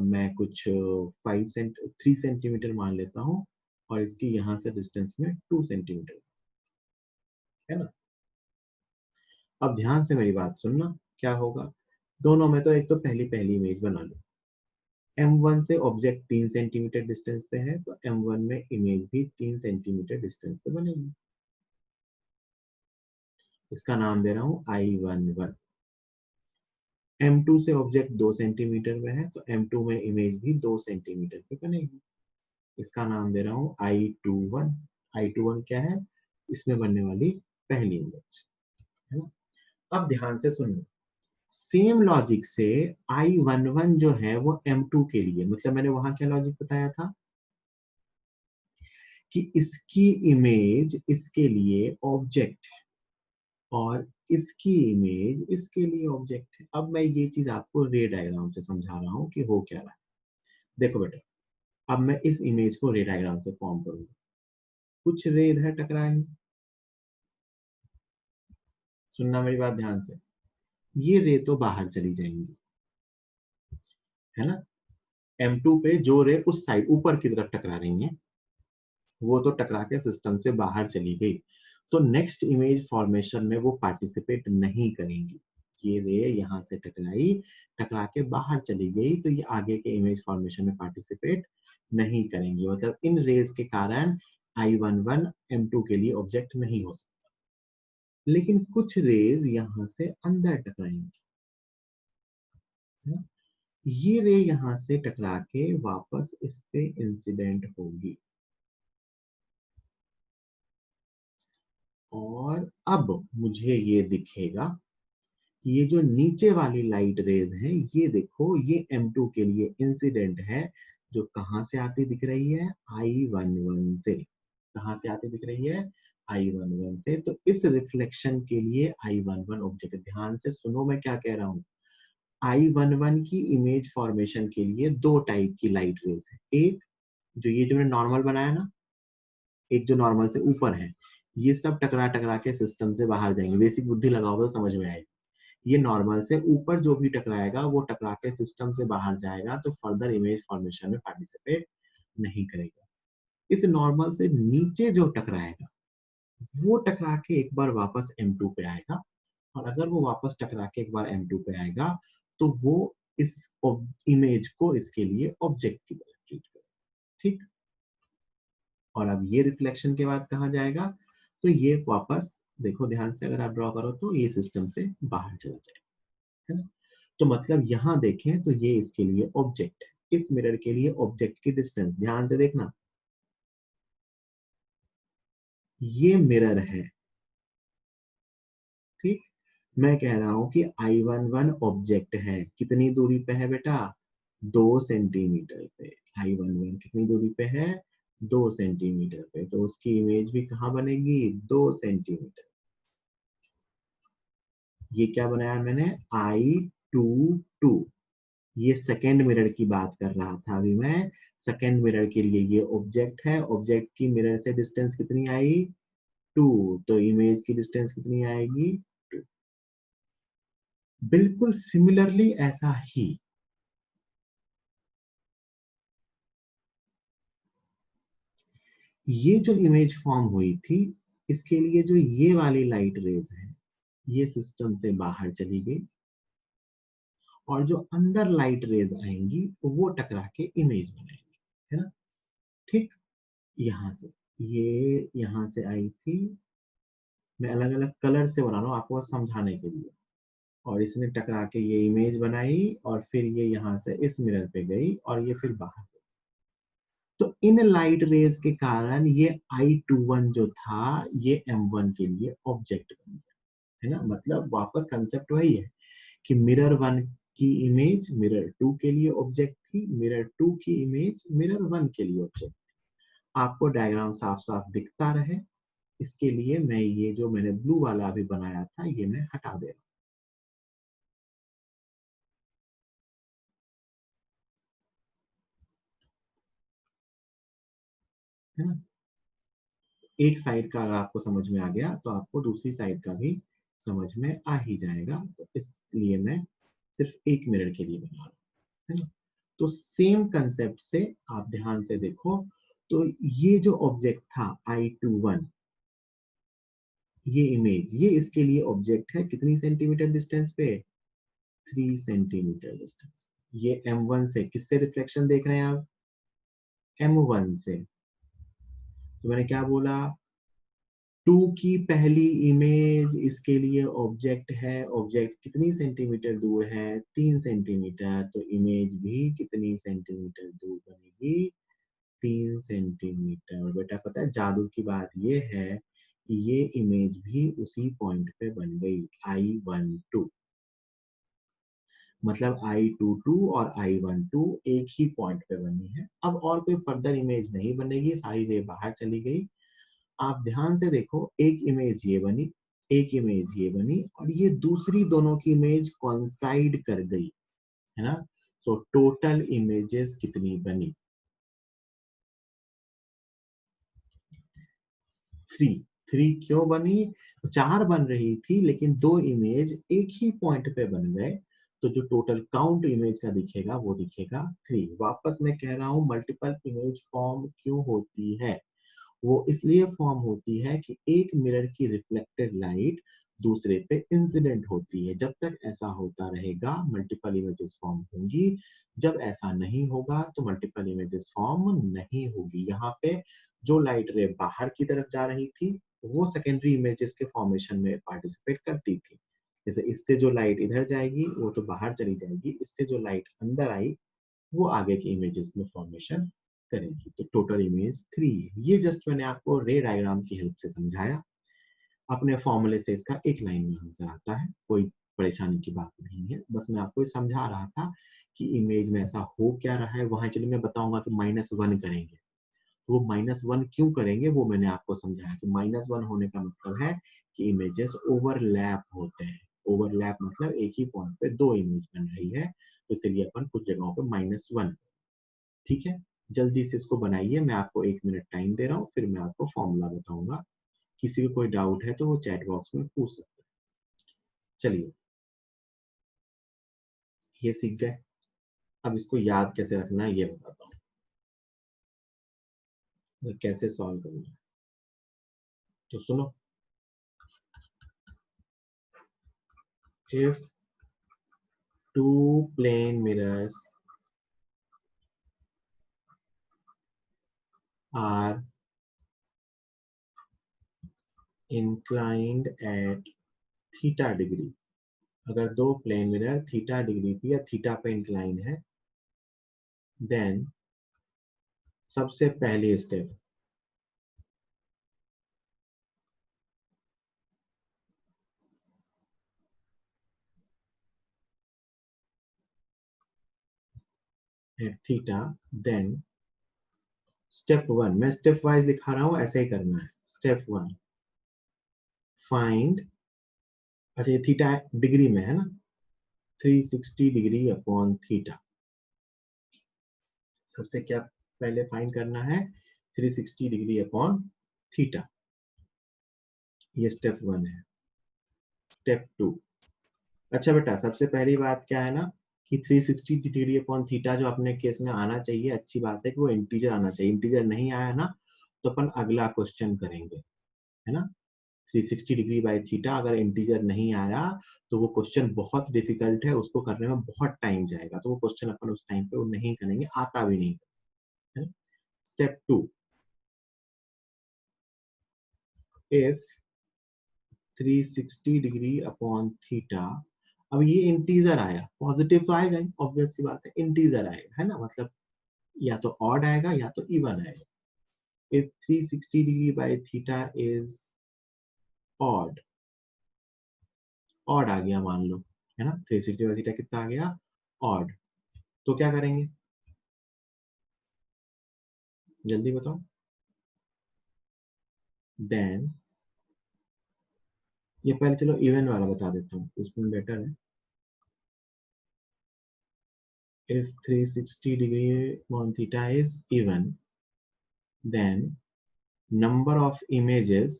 मैं कुछ 3 सेंटीमीटर मान लेता हूँ, और इसकी यहाँ से डिस्टेंस में 2 सेंटीमीटर, है ना। अब ध्यान से मेरी बात सुनना, क्या होगा, दोनों में तो एक तो पहली पहली इमेज बना लो। M1 से ऑब्जेक्ट 3 सेंटीमीटर डिस्टेंस पे है तो M1 में इमेज भी 3 सेंटीमीटर डिस्टेंस पे बनेगी। इसका नाम दे रहा हूँ I11। M2 से ऑब्जेक्ट 2 सेंटीमीटर में है तो M2 में इमेज भी 2 सेंटीमीटर पे बनेगी। इसका नाम दे रहा हूँ I21। I21 क्या है, इसमें बनने वाली पहली इमेज, है ना। अब ध्यान से सुनिए, सेम लॉजिक से I11 जो है वो M2 के लिए, मतलब मैंने वहां क्या लॉजिक बताया था कि इसकी इमेज इसके लिए ऑब्जेक्ट है और इसकी इमेज इसके लिए ऑब्जेक्ट है। अब मैं ये चीज आपको रे डायग्राम से समझा रहा हूँ कि हो क्या रहा है। देखो बेटा, अब मैं इस इमेज को रे डायग्राम से फॉर्म करूंगा। कुछ रे इधर टकराएंगे, सुनना मेरी बात ध्यान से, ये रे तो बाहर चली जाएंगी, है ना। M2 पे जो रे उस साइड ऊपर की तरफ टकरा रही है वो तो टकरा के सिस्टम से बाहर चली गई, तो नेक्स्ट इमेज फॉर्मेशन में वो पार्टिसिपेट नहीं करेंगी। ये रे यहाँ से टकराई, टकरा के बाहर चली गई, तो ये आगे के इमेज फॉर्मेशन में पार्टिसिपेट नहीं करेंगी। मतलब इन रेज के कारण I11 M2 के लिए ऑब्जेक्ट नहीं हो सकता। लेकिन कुछ रेज यहाँ से अंदर टकराएंगी, है ना? ये रे यहाँ से टकरा के वापस इस पे इंसिडेंट होगी, और अब मुझे ये दिखेगा, ये जो नीचे वाली लाइट रेज है, ये देखो ये M2 के लिए इंसिडेंट है, जो कहां से आती दिख रही है, I11 से। कहां से आती दिख रही है, I11 से। तो इस रिफ्लेक्शन के लिए I11 ऑब्जेक्ट, ध्यान से सुनो मैं क्या कह रहा हूं। I11 की इमेज फॉर्मेशन के लिए दो टाइप की लाइट रेज है, एक जो ये जो मैंने नॉर्मल बनाया ना, एक जो नॉर्मल से ऊपर है, ये सब टकरा टकरा के सिस्टम से बाहर जाएंगे। बेसिक बुद्धि लगाओगे तो समझ में आएगा। ये नॉर्मल से ऊपर जो भी टकराएगा वो टकरा के सिस्टम से बाहर जाएगा, तो फर्दर इमेज फॉर्मेशन में पार्टिसिपेट नहीं करेगा। इस नॉर्मल से नीचे जो टकराएगा वो टकरा के एक बार वापस M2 पे आएगा, और अगर वो वापस टकरा के एक बार M2 पे आएगा तो वो इस इमेज को इसके लिए ऑब्जेक्ट की तरह ट्रीट करेगा, ठीक। और अब ये रिफ्लेक्शन के बाद कहाँ जाएगा, तो ये वापस, देखो ध्यान से अगर आप ड्रॉ करो तो ये सिस्टम से बाहर चला जाएगा, है ना। तो मतलब यहां देखें तो ये इसके लिए ऑब्जेक्ट है, इस मिरर के लिए ऑब्जेक्ट की डिस्टेंस ध्यान से देखना, ये मिरर है, ठीक। मैं कह रहा हूं कि I11 ऑब्जेक्ट है, कितनी दूरी पे है बेटा, 2 सेंटीमीटर पे। I11 कितनी दूरी पे है, 2 सेंटीमीटर पे, तो उसकी इमेज भी कहाँ बनेगी, 2 सेंटीमीटर। ये क्या बनाया मैंने, I22, ये सेकेंड मिरर की बात कर रहा था अभी मैं। सेकेंड मिरर के लिए ये ऑब्जेक्ट है, ऑब्जेक्ट की मिरर से डिस्टेंस कितनी आई, 2, तो इमेज की डिस्टेंस कितनी आएगी, 2। बिल्कुल सिमिलरली ऐसा ही ये जो इमेज फॉर्म हुई थी, इसके लिए जो ये वाली लाइट रेज है ये सिस्टम से बाहर चली गई, और जो अंदर लाइट रेज आएंगी वो टकरा के इमेज बनाएंगी, है ना, ठीक। यहाँ से, ये यहाँ से आई थी, मैं अलग अलग कलर से बना रहा हूँ आपको समझाने के लिए, और इसने टकरा के ये इमेज बनाई, और फिर ये यहाँ से इस मिरर पे गई, और ये फिर बाहर गई। तो इन लाइट रेज के कारण ये I21 जो था ये M1 के लिए ऑब्जेक्ट बन गया, है ना। मतलब वापस कंसेप्ट वही है कि मिरर 1 की इमेज मिरर 2 के लिए ऑब्जेक्ट थी, मिरर 2 की इमेज मिरर 1 के लिए ऑब्जेक्ट। आपको डायग्राम साफ साफ दिखता रहे, इसके लिए मैं ये जो मैंने ब्लू वाला अभी बनाया था ये मैं हटा दे रहा हूँ, है ना। एक साइड का अगर आपको समझ में आ गया तो आपको दूसरी साइड का भी समझ में आ ही जाएगा, तो इसलिए मैं सिर्फ एक मिरर के लिए बना रहा हूँ, है ना। तो सेम कंसेप्ट से आप ध्यान से देखो, तो ये जो ऑब्जेक्ट था I21, ये इमेज, ये इसके लिए ऑब्जेक्ट है कितनी सेंटीमीटर डिस्टेंस पे, 3 सेंटीमीटर डिस्टेंस। ये M1 से किससे रिफ्लेक्शन देख रहे हैं आप, M1 से। तो मैंने क्या बोला, 2 की पहली इमेज इसके लिए ऑब्जेक्ट है, ऑब्जेक्ट कितनी सेंटीमीटर दूर है, 3 सेंटीमीटर, तो इमेज भी कितनी सेंटीमीटर दूर बनेगी, 3 सेंटीमीटर। बेटा पता है जादू की बात यह है ये इमेज भी उसी पॉइंट पे बन गई I12, मतलब I22 और I12 एक ही पॉइंट पे बनी है। अब और कोई फर्दर इमेज नहीं बनेगी, सारी रे बाहर चली गई। आप ध्यान से देखो, एक इमेज ये बनी, एक इमेज ये बनी, और ये दूसरी दोनों की इमेज कॉन्साइड कर गई, है ना। सो टोटल इमेजेस कितनी बनी? 3। 3 क्यों बनी? 4 बन रही थी लेकिन 2 इमेज एक ही पॉइंट पे बन गए, तो जो टोटल काउंट इमेज का दिखेगा वो दिखेगा 3। वापस मैं कह रहा हूं, मल्टीपल इमेज फॉर्म क्यों होती है? वो इसलिए फॉर्म होती है कि एक मिरर की रिफ्लेक्टेड लाइट दूसरे पे इंसिडेंट होती है। जब तक ऐसा होता रहेगा मल्टीपल इमेजेस फॉर्म होंगी, जब ऐसा नहीं होगा तो मल्टीपल इमेजेस फॉर्म नहीं होगी। यहाँ पे जो लाइट रे बाहर की तरफ जा रही थी वो सेकेंडरी इमेजेस के फॉर्मेशन में पार्टिसिपेट करती थी। जैसे इससे जो लाइट इधर जाएगी वो तो बाहर चली जाएगी, इससे जो लाइट अंदर आई वो आगे की इमेजेस में फॉर्मेशन करेगी। तो टोटल इमेज 3 है। ये जस्ट मैंने आपको रे डायग्राम की हेल्प से समझाया। अपने फॉर्मूले से इसका एक लाइन में आंसर आता है, कोई परेशानी की बात नहीं है। बस मैं आपको समझा रहा था कि इमेज में ऐसा हो क्या रहा है। वहां चलिए मैं बताऊंगा कि -1 करेंगे, वो -1 क्यों करेंगे वो मैंने आपको समझाया कि -1 होने का मतलब है कि इमेजेस ओवरलैप होते हैं। ओवरलैप मतलब एक ही पॉइंट पे 2 इमेज बन रही है, तो इसलिए अपन कुछ जगहों पे -1। ठीक है, जल्दी से इसको बनाइए। मैं आपको 1 मिनट टाइम दे रहा हूँ, फिर मैं आपको फॉर्मूला बताऊंगा। किसी को कोई डाउट है तो वो चैट बॉक्स में पूछ सकते हैं। चलिए, ये सीख गए। अब इसको याद कैसे रखना है ये बताता हूँ, मैं कैसे सॉल्व करूंगा। तो सुनो, if two plane mirrors are inclined at theta degree, अगर 2 प्लेन मिरर थीटा डिग्री पे या थीटा पे इंक्लाइन है, देन सबसे पहली step at theta, then step 1, मैं स्टेप वाइज दिखा रहा हूं, ऐसे ही करना है। स्टेप 1, फाइंड, अच्छा ये थीटा डिग्री में है ना, 360 डिग्री अपॉन थीटा। सबसे क्या पहले फाइंड करना है? 360 डिग्री अपॉन थीटा। ये स्टेप 1 है। स्टेप 2, अच्छा बेटा सबसे पहली बात क्या है ना कि 360 डिग्री अपॉन थीटा जो अपने केस में आना चाहिए, अच्छी बात है कि वो इंटीजर आना चाहिए। इंटीजर नहीं आया ना तो अपन अगला क्वेश्चन करेंगे, है ना। 360 डिग्री बाय थीटा अगर इंटीजर नहीं आया तो वो क्वेश्चन बहुत डिफिकल्ट है, उसको करने में बहुत टाइम जाएगा, तो वो क्वेश्चन अपन उस टाइम पे वो नहीं करेंगे, आता भी नहीं है। Step 2, if 360 degree upon theta, अब ये इंटीजर आया, पॉजिटिव तो आएगा ही, ऑब्वियस सी बात है, इंटीजर आएगा, है ना, मतलब या तो ऑड आएगा या तो इवन आएगा। if 360 degree by theta is odd, odd आ गया मान लो, है ना, 360 by थीटा कितना आ गया? ऑड। तो क्या करेंगे, जल्दी बताओ। देन ये पहले चलो इवन वाला बता देता हूँ, उसमें बेटर है। if 360 degree on theta is even, then number of images,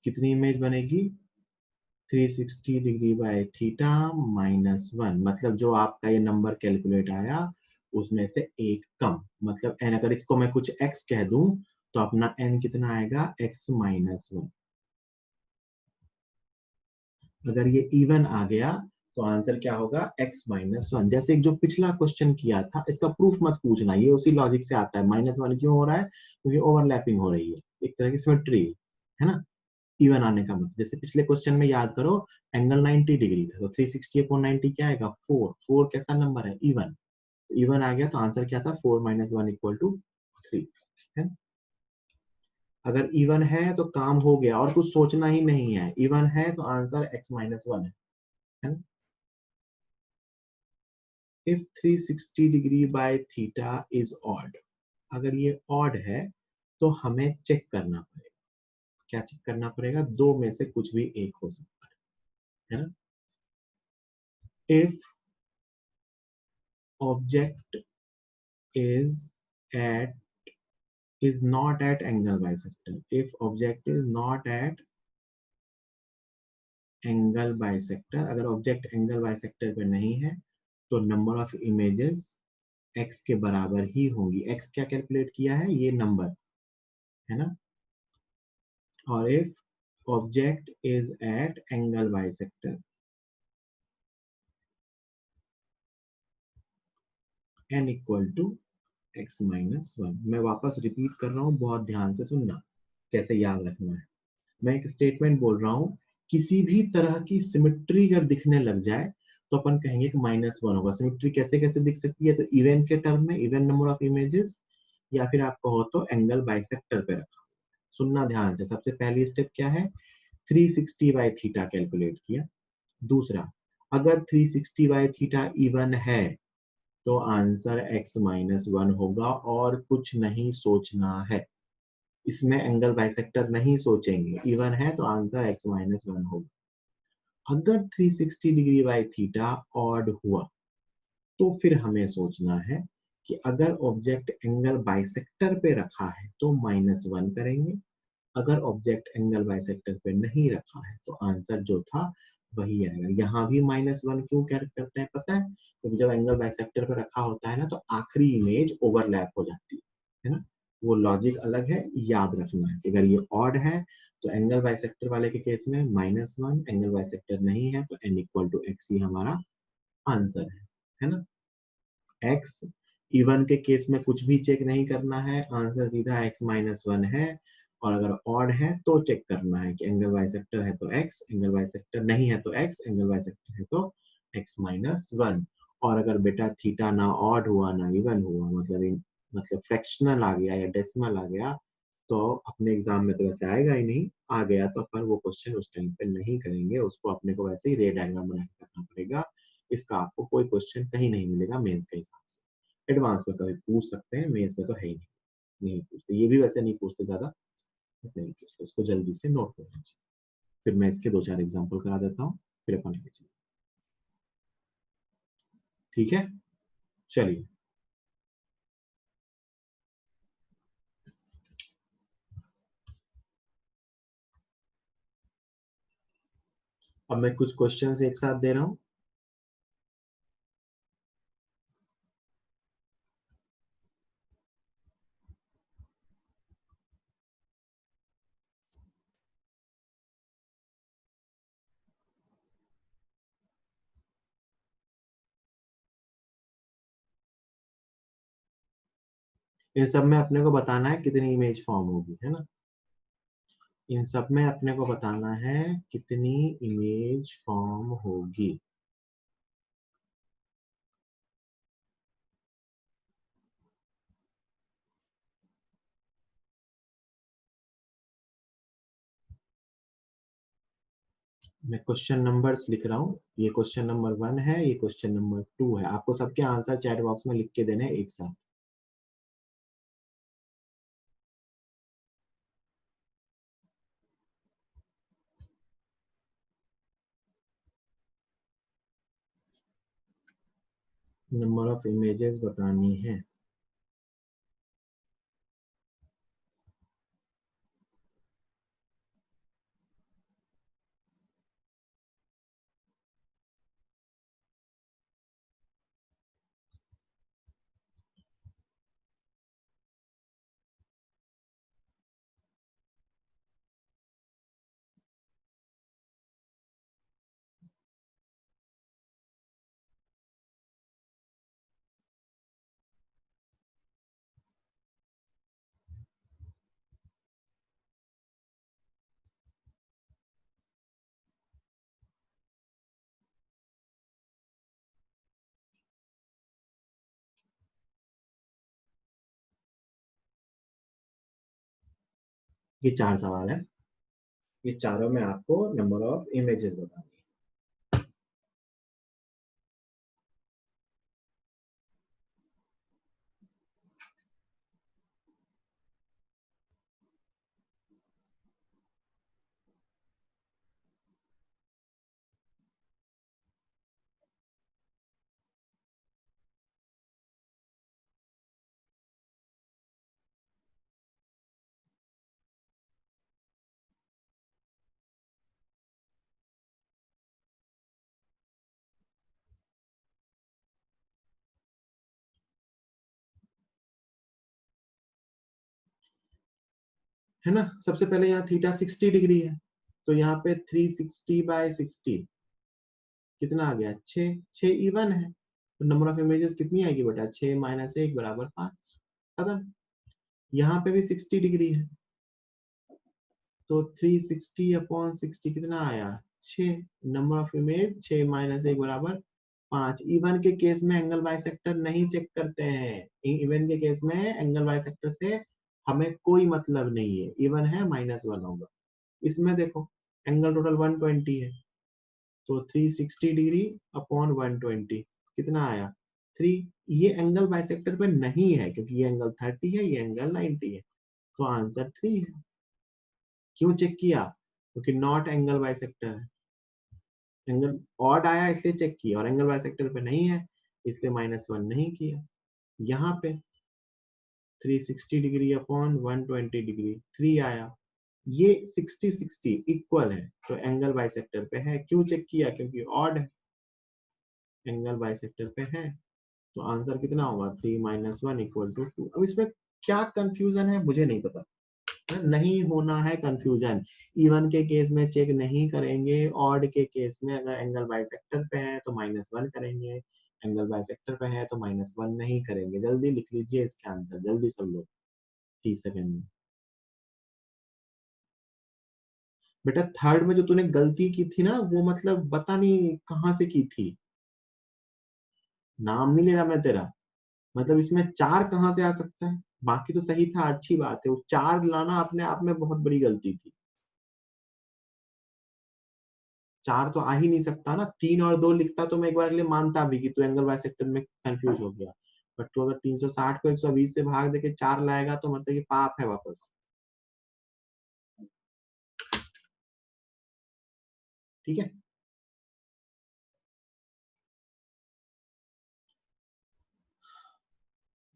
कितनी इमेज बनेगी? 360 डिग्री बाय थीटा -1, मतलब जो आपका ये नंबर कैलकुलेट आया उसमें से एक कम, मतलब n, अगर इसको मैं कुछ x कह दूं तो अपना n कितना आएगा? x -1। अगर ये इवन आ गया तो आंसर क्या होगा? x -1। जैसे एक जो पिछला क्वेश्चन किया था, इसका प्रूफ मत पूछना, ये उसी लॉजिक से आता है। -1 क्यों हो रहा है? क्योंकि ओवरलैपिंग हो रही है, एक तरह की सिमेट्री है ना। इवन आने का मतलब, जैसे पिछले क्वेश्चन में याद करो, एंगल 90 डिग्री था, तो 360 अपॉन 90 क्या आएगा? 4। 4 कैसा नंबर है? इवन। इवन आ गया तो आंसर क्या था? 4 - 1 = 3, है। अगर इवन है तो काम हो गया और कुछ सोचना ही नहीं है, इवन है तो आंसर x-1 है ना। If 360 degree by theta is odd, अगर ये ऑड है तो हमें चेक करना पड़ेगा। क्या चेक करना पड़ेगा? दो में से कुछ भी एक हो सकता है ना। If object is at is not at angle bisector, if object is not at angle bisector, अगर ऑब्जेक्ट एंगल बाइसेक्टर पे नहीं है तो नंबर ऑफ इमेजेस x के बराबर ही होंगी। x क्या कैलकुलेट किया है? ये नंबर है ना। और if object is at angle bisector n equal to x-1। मैं वापस रिपीट कर रहा हूं, बहुत ध्यान से सुनना, कैसे याद रखना है। मैं एक स्टेटमेंट बोल रहा हूँ, किसी भी तरह की सिमेट्री अगर दिखने लग जाए तो अपन कहेंगे कि -1 होगा। सिमेट्री कैसे कैसे दिख सकती है? तो इवन के टर्म में, इवन नंबर ऑफ इमेजेस, या फिर आप कहो तो एंगल बाइसेक्टर पे रखा। सुनना ध्यान से, सबसे पहली स्टेप क्या है? 360 बाय थीटा कैलकुलेट किया। दूसरा, अगर 360 बाय थीटा इवन है तो आंसर x-1 होगा और कुछ नहीं सोचना है। इसमें एंगल बाइसेक्टर नहीं सोचेंगे, इवन है तो आंसर x-1 होगा। अगर 360 डिग्री बाय थीटा ऑड हुआ तो फिर हमें सोचना है कि अगर ऑब्जेक्ट एंगल बाइसेक्टर पे रखा है तो -1 करेंगे, अगर ऑब्जेक्ट एंगल बाइसेक्टर पे नहीं रखा है तो आंसर जो था वही आएगा। यहाँ भी -1 क्यों करते हैं पता है? क्योंकि जब एंगल बाइसेक्टर पे रखा होता है ना तो आखिरी इमेज ओवरलैप हो जाती है ना। वो लॉजिक अलग है, याद रखना है कि अगर ये ऑड है तो एंगल बाइसेक्टर वाले के केस में -1, एंगल बाइसेक्टर नहीं है तो n इक्वल टू x ही हमारा आंसर है ना। x इवन के केस में कुछ भी चेक नहीं करना है, आंसर सीधा x-1 है। और अगर ऑड है तो चेक करना है कि एंगल बाइसेक्टर है तो x, एंगल बाइसेक्टर नहीं है तो x, एंगल बाइसेक्टर है तो x-1। और अगर बेटा थीटा ना ऑड हुआ ना इवन हुआ, मतलब फ्रैक्शनल आ गया या डेसिमल आ गया, तो अपने एग्जाम में तो वैसे आएगा ही नहीं, आ गया तो अपन वो क्वेश्चन उस टाइम पे नहीं करेंगे, उसको अपने को वैसे ही रे डायग्राम बना के करना पड़ेगा। इसका आपको कोई क्वेश्चन कहीं नहीं मिलेगा मेंस के हिसाब से। एडवांस में कभी पूछ सकते हैं, मेंस में तो है ही नहीं पूछते, ये भी वैसे नहीं पूछते ज्यादा, नहीं पूछते। इसको जल्दी से नोट कर लीजिए, फिर मैं इसके 2-4 एग्जाम्पल करा देता हूँ, फिर अपन आगे चलेंगे। ठीक है, चलिए। अब मैं कुछ क्वेश्चन एक साथ दे रहा हूँ। इन सब में अपने को बताना है कितनी इमेज फॉर्म होगी, है ना। इन सब में अपने को बताना है कितनी इमेज फॉर्म होगी। मैं क्वेश्चन नंबर्स लिख रहा हूँ, ये क्वेश्चन नंबर 1 है, ये क्वेश्चन नंबर 2 है। आपको सबके आंसर चैट बॉक्स में लिख के देने एक साथ। नंबर ऑफ इमेजेस बतानी है। ये 4 सवाल है, ये चारों में आपको नंबर ऑफ इमेजेस बतानी है। है ना। सबसे पहले यहाँ थीटा 60 डिग्री है, तो यहाँ पे 360/60 कितना आ गया, 6। 6 इवन है, तो नंबर ऑफ इमेजेस कितनी आएगी बेटा, 6 - 1 = 5। खत्म। यहाँ पे भी 60 डिग्री है, तो 360/60 कितना आया, 6। Number of image 6 - 1 = 5। इवन के केस में एंगल बाइसेक्टर नहीं चेक करते हैं, इवन के केस में एंगल बाइसेक्टर से हमें कोई मतलब नहीं है, इवन है -1 होगा। इसमें देखो एंगल टोटल 120 है, तो 360 डिग्री अपॉन 120 कितना आया, 3। ये एंगल बाइसेक्टर पे नहीं है क्योंकि ये एंगल 30 है, ये एंगल 90 है, तो आंसर 3 है। क्यों चेक किया, क्योंकि नॉट एंगल बाइसेक्टर है, एंगल ऑड आया इसलिए चेक किया, और एंगल बाइसेक्टर पे नहीं है इसलिए -1 नहीं किया। यहाँ पे 360 डिग्री अपॉन 120 डिग्री 3 आया, ये 60-60 इक्वल है, तो एंगल बाइसेक्टर पे है। क्यों चेक किया, क्योंकि ऑड है, एंगल बाइसेक्टर पे है, तो आंसर कितना होगा, 3 - 1 = 2। अब इसमें क्या कंफ्यूजन है मुझे नहीं पता, नहीं होना है कंफ्यूजन। इवन के केस में चेक नहीं करेंगे, ऑड के केस में अगर एंगल बाइसेक्टर पे है तो -1 करेंगे, एंगल बाइसेक्टर पे है तो -1 नहीं करेंगे। जल्दी लिख लीजिए इसके आंसर, जल्दी सब लोग, 30 सेकंड में। बेटा थर्ड में जो तूने गलती की थी ना, वो मतलब पता नहीं कहाँ से की थी, नाम नहीं ले रहा मैं तेरा, मतलब इसमें 4 कहाँ से आ सकता है, बाकी तो सही था, अच्छी बात है, वो 4 लाना अपने आप में बहुत बड़ी गलती थी। 4 तो आ ही नहीं सकता ना, 3 और 2 लिखता तो मैं एक बार के लिए मानता भी कि तू एंगल बाइसेक्टर में कंफ्यूज हो गया, बट तू अगर 360 को 120 से भाग देके 4 लाएगा तो मतलब कि पाप है वापस। ठीक है,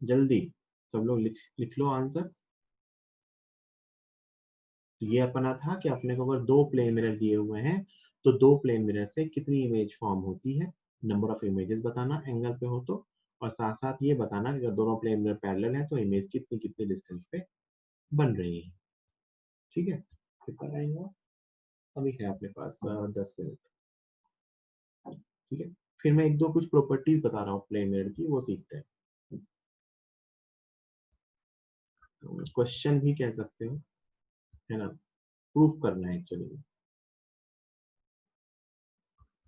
जल्दी सब लोग लिख लो आंसर। तो ये अपना था कि अपने को अगर 2 प्लेन मिरर दिए हुए हैं तो 2 प्लेन मिरर से कितनी इमेज फॉर्म होती है, नंबर ऑफ इमेजेस बताना एंगल पे हो तो, और साथ साथ ये बताना कि अगर दोनों प्लेन मिरर पैरेलल है तो इमेज कितनी कितनी डिस्टेंस पे बन रही है। ठीक है, कितना रहेगा, अभी है अपने पास 10 मिनट। ठीक है, फिर मैं एक दो कुछ प्रॉपर्टीज बता रहा हूँ प्लेन मिरर की, वो सीखते हैं, क्वेश्चन भी कह सकते हो, है ना, प्रूफ करना है actually.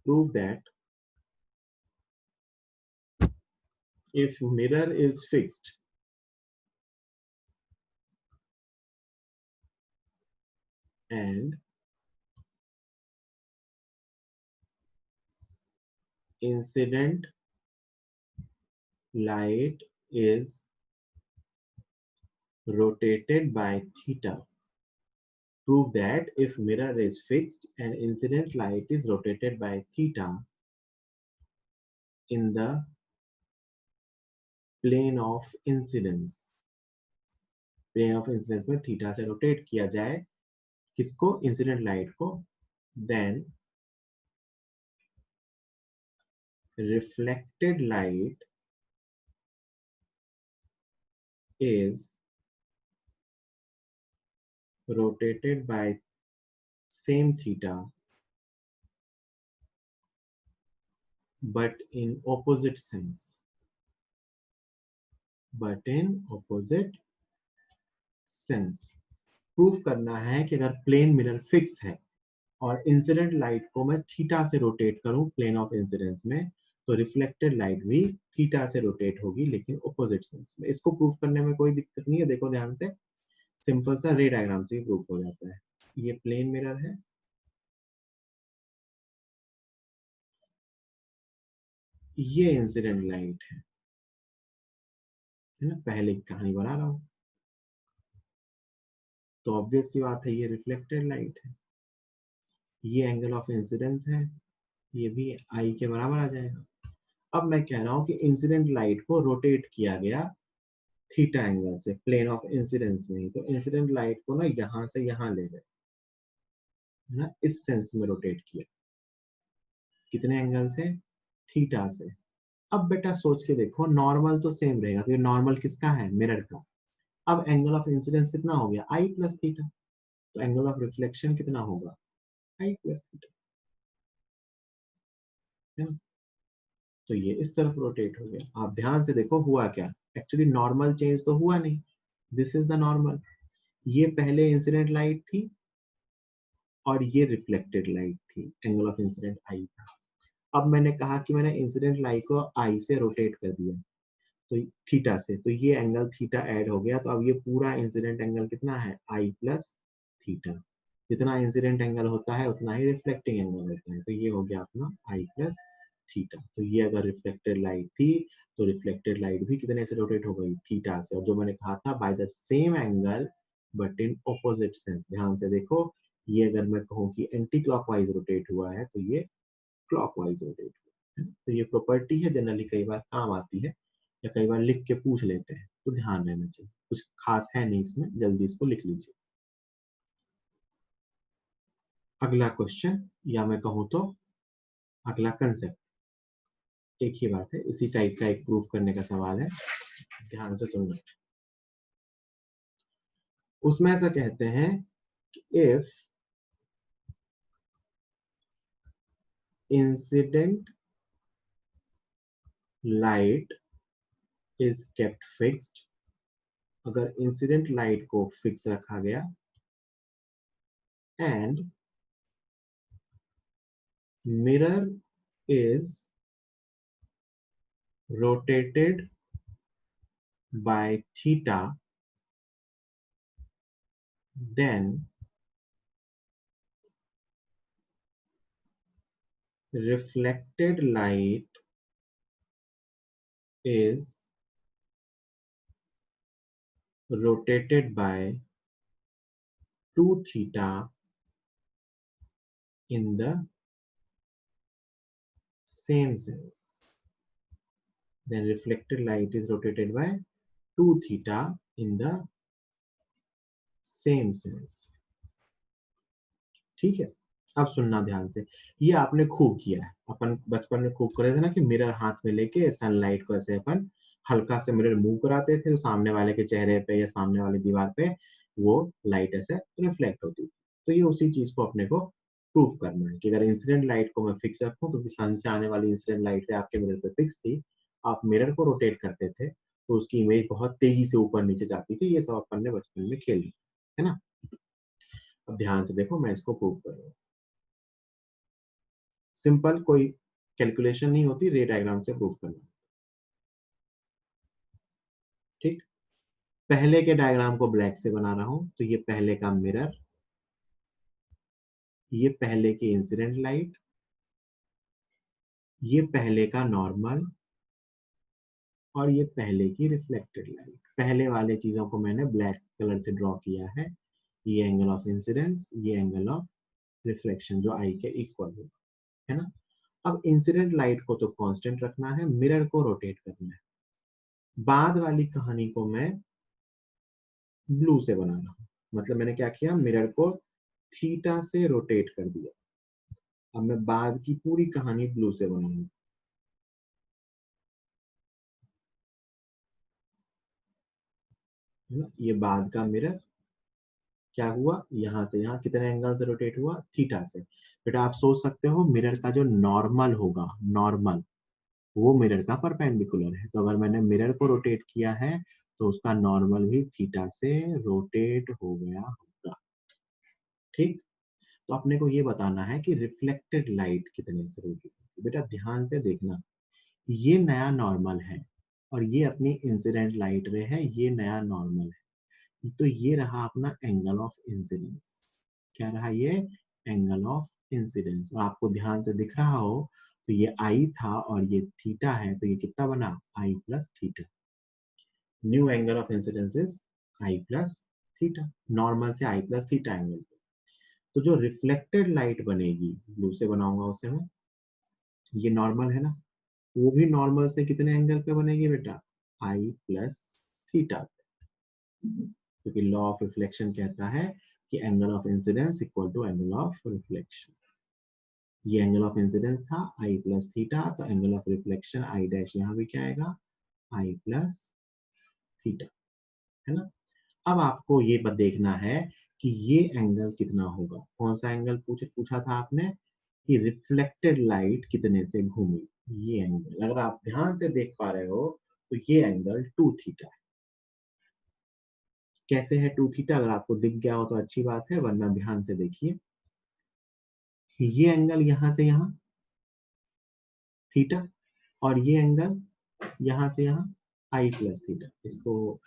Prove that if mirror is fixed and incident light is rotated by theta. Prove that if mirror is fixed and incident light is rotated by theta in the plane of incidence, plane of incidence में theta से rotate किया जाए किसको, incident light को, then reflected light is rotated by same theta but in opposite sense, but in opposite sense। Proof करना है कि अगर प्लेन मिरर फिक्स है और इंसिडेंट लाइट को मैं थीटा से रोटेट करूं प्लेन ऑफ इंसिडेंस में, तो रिफ्लेक्टेड लाइट भी थीटा से रोटेट होगी लेकिन ऑपोजिट सेंस में। इसको प्रूफ करने में कोई दिक्कत नहीं है, देखो ध्यान से। सिंपल सा रे डायग्राम से ही प्रूफ हो जाता है। ये प्लेन मिरर है, ये इंसिडेंट लाइट है ना, पहले की कहानी बना रहा हूँ, तो ऑब्वियस सी बात है ये रिफ्लेक्टेड लाइट है। ये एंगल ऑफ इंसिडेंस है, ये भी आई के बराबर आ जाएगा। अब मैं कह रहा हूँ कि इंसिडेंट लाइट को रोटेट किया गया थीटा एंगल से, प्लेन ऑफ इंसिडेंस में ही, तो इंसिडेंट लाइट को ना यहाँ से यहाँ ले गए, है ना, इस सेंस में रोटेट किया। कितने एंगल से? थीटा से। अब बेटा सोच के देखो, नॉर्मल तो सेम रहेगा, तो नॉर्मल किसका है? मिरर का। अब एंगल ऑफ इंसिडेंस कितना हो गया? आई प्लस थीटा। तो एंगल ऑफ रिफ्लेक्शन कितना होगा? आई प्लस थीटा, है ना। तो ये इस तरफ रोटेट हो गया। आप ध्यान से देखो हुआ क्या, एक्चुअली नॉर्मल चेंज तो हुआ नहीं, दिस इज द नॉर्मल। ये पहले इंसिडेंट लाइट थी और ये रिफ्लेक्टेड लाइट थी, एंगल ऑफ इंसिडेंट आई था। अब मैंने कहा कि मैंने इंसिडेंट लाइट को आई से रोटेट कर दिया, तो थीटा से, तो ये एंगल थीटा ऐड हो गया, तो अब ये पूरा इंसिडेंट एंगल कितना है? आई प्लस थीटा। जितना इंसिडेंट एंगल होता है उतना ही रिफ्लेक्टिंग एंगल होता है, तो ये हो गया अपना आई प्लस थीटा। तो ये अगर रिफ्लेक्टेड लाइट थी तो रिफ्लेक्टेड लाइट भी कितने से रोटेट हो गई? थीटा से। और जो मैंने कहा था by the same angle but in opposite sense, ध्यान से देखो, ये अगर मैं कहूँ कि एंटी क्लॉकवाइज रोटेट हुआ है तो ये क्लॉकवाइज रोटेट हुआ है। तो ये प्रॉपर्टी है, जनरली कई बार काम आती है या कई बार लिख के पूछ लेते हैं, तो ध्यान रहना चाहिए। कुछ खास है नहीं इसमें, जल्दी इसको लिख लीजिए। अगला क्वेश्चन, या मैं कहूँ तो अगला कंसेप्ट, एक ही बात है, इसी टाइप का एक प्रूफ करने का सवाल है, ध्यान से सुनना। उसमें ऐसा कहते हैं कि if incident light is kept fixed, अगर इंसिडेंट लाइट को फिक्स रखा गया, and mirror is rotated by theta, then reflected light is rotated by 2 theta in the same sense. Then reflected light is rotated by 2 theta in the same sense. ठीक है, अब सुनना ध्यान से। ये आपने खूब किया है, अपन बचपन में खूब करे थे ना, कि मिरर हाथ में लेके सनलाइट को ऐसे अपन हल्का से मिरर मूव कराते थे, तो सामने वाले के चेहरे पे या सामने वाली दीवार पे वो लाइट ऐसे रिफ्लेक्ट होती थी। तो ये उसी चीज को अपने को प्रूव करना है कि अगर इंसिडेंट लाइट को मैं फिक्स रखूं, क्योंकि सन से आने वाली इंसिडेंट लाइट आपके मिरर पे फिक्स थी, आप मिरर को रोटेट करते थे तो उसकी इमेज बहुत तेजी से ऊपर नीचे जाती थी। ये सब अपन ने बचपन में खेल लिया है ना। अब ध्यान से देखो, मैं इसको प्रूव करूंगा। सिंपल, कोई कैलकुलेशन नहीं होती, रे डायग्राम से प्रूव करना। ठीक, पहले के डायग्राम को ब्लैक से बना रहा हूं, तो ये पहले का मिरर, ये पहले की इंसिडेंट लाइट, ये पहले का नॉर्मल, और ये पहले की रिफ्लेक्टेड लाइट। पहले वाले चीजों को मैंने ब्लैक कलर से ड्रॉ किया है, ये एंगल ऑफ इंसिडेंस, ये एंगल ऑफ रिफ्लेक्शन जो आई के इक्वल होगा, है ना। अब इंसिडेंट लाइट को तो कांस्टेंट रखना है, मिरर को रोटेट करना है। बाद वाली कहानी को मैं ब्लू से बना रहा हूं, मतलब मैंने क्या किया, मिरर को थीटा से रोटेट कर दिया। अब मैं बाद की पूरी कहानी ब्लू से बनाऊंगा, है ना। ये बाद का मिरर क्या हुआ, यहां से यहां कितने एंगल से रोटेट हुआ? थीटा से। बेटा आप सोच सकते हो मिरर का जो नॉर्मल होगा, नॉर्मल वो मिरर का परपेंडिकुलर है, तो अगर मैंने मिरर को रोटेट किया है तो उसका नॉर्मल भी थीटा से रोटेट हो गया होगा। ठीक, तो अपने को ये बताना है कि रिफ्लेक्टेड लाइट कितने से रोटेट होगी। बेटा ध्यान से देखना, ये नया नॉर्मल है और ये अपनी इंसिडेंट लाइट रे है, ये नया नॉर्मल है। तो ये रहा अपना एंगल ऑफ इंसिडेंस। क्या रहा ये? Angle of incidence. और आपको ध्यान से दिख रहा हो तो ये आई था और ये थीटा है, तो ये कितना बना? I plus theta. New angle of incidence is i plus theta. Normal से आई प्लस थीटा एंगल। तो जो रिफ्लेक्टेड लाइट बनेगी, ब्लू से बनाऊंगा उसे मैं, ये नॉर्मल है ना, वो भी नॉर्मल से कितने एंगल पे बनेगी बेटा? I plus theta. क्योंकि लॉ ऑफ रिफ्लेक्शन कहता है कि angle of incidence equal to angle of reflection. ये एंगल ऑफ इंसिडेंस था आई प्लस थीटा, तो angle of reflection I dash यहाँ भी क्या आएगा? आई प्लस थीटा, है ना। अब आपको ये देखना है कि ये एंगल कितना होगा। कौन सा एंगल पूछा था आपने? कि रिफ्लेक्टेड लाइट कितने से घूमेगी। ये एंगल अगर आप ध्यान से देख पा रहे हो तो ये एंगल 2 थीटा है। कैसे है 2 थीटा? अगर आपको दिख गया हो तो अच्छी बात है, वरना ध्यान से देखिए। ये एंगल यहां से यहां थीटा, और ये एंगल यहां से यहां आई प्लस थीटा। इसको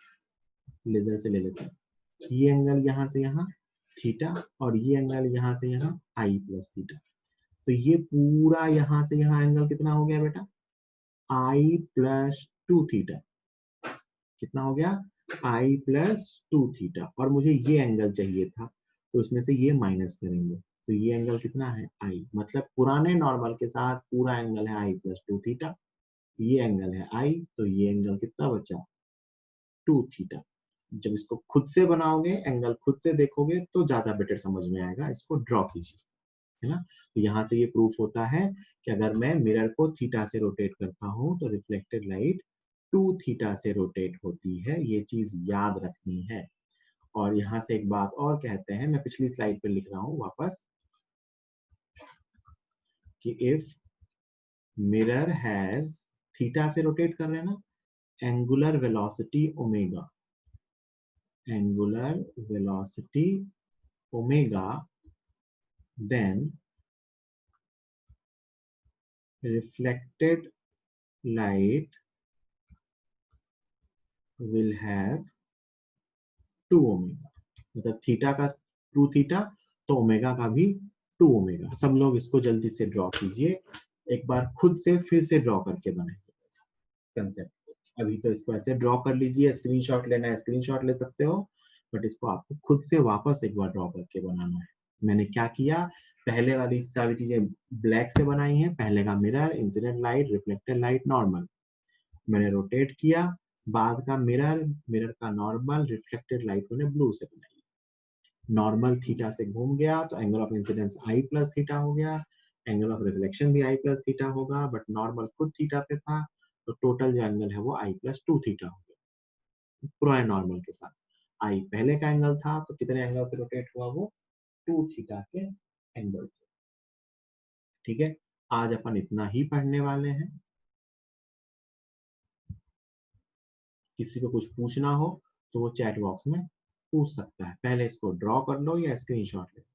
लेजर से ले लेते हैं। ये एंगल यहां से यहां थीटा, और ये एंगल यहां से यहां आई प्लस थीटा। तो ये पूरा यहां से यहां एंगल कितना हो गया बेटा? I plus 2 theta. कितना हो गया? आई प्लस 2 थीटा। और मुझे ये एंगल चाहिए था, तो उसमें से ये माइनस करेंगे, तो ये एंगल कितना है? आई। मतलब पुराने नॉर्मल के साथ पूरा एंगल है आई प्लस 2 थीटा। ये एंगल है आई, तो ये एंगल कितना बचा? 2 थीटा। जब इसको खुद से बनाओगे, एंगल खुद से देखोगे तो ज्यादा बेटर समझ में आएगा। इसको ड्रॉ कीजिए, है ना। तो यहाँ से ये प्रूफ होता है कि अगर मैं मिरर को थीटा से रोटेट करता हूँ तो रिफ्लेक्टेड लाइट 2 थीटा से रोटेट होती है। ये चीज याद रखनी है। और यहाँ से एक बात और कहते हैं, मैं पिछली स्लाइड पे लिख रहा हूँ वापस, कि इफ मिरर हैज, थीटा से रोटेट कर रहे हैं ना, angular velocity omega, angular velocity omega, then reflected light will have 2 omega. मतलब थीटा का 2 थीटा, तो ओमेगा का भी 2 ओमेगा। सब लोग इसको जल्दी से ड्रॉ कीजिए, एक बार खुद से फिर से ड्रॉ करके बनाइए कंसेप्ट। अभी तो इसको ऐसे ड्रॉ कर लीजिए, स्क्रीनशॉट लेना है स्क्रीनशॉट ले सकते हो, बट इसको आपको खुद से वापस एक बार ड्रॉ करके बनाना है। मैंने क्या किया, पहले वाली सारी चीजें ब्लैक से बनाई हैं। पहले का mirror, incident light, reflected light, normal. मैंने रोटेट किया, बाद का मिरर, मिरर का नॉर्मल, रिफ्लेक्टेड लाइट मैंने ब्लू से बनाई। नॉर्मल थीटा से घूम गया तो angle of incidence I plus theta हो गया। एंगल ऑफ रिफ्लेक्शन भी आई प्लस थीटा होगा, बट नॉर्मल खुद थीटा पे था, तो टोटल जो एंगल है वो आई प्लस 2 थीटा हो गया पुराने नॉर्मल के साथ। आई पहले का एंगल था, तो कितने एंगल से रोटेट हुआ वो? 2 थीटा के एंगल से। ठीक है, आज अपन इतना ही पढ़ने वाले हैं। किसी को कुछ पूछना हो तो वो चैट बॉक्स में पूछ सकता है। पहले इसको ड्रॉ कर लो या स्क्रीनशॉट ले लो।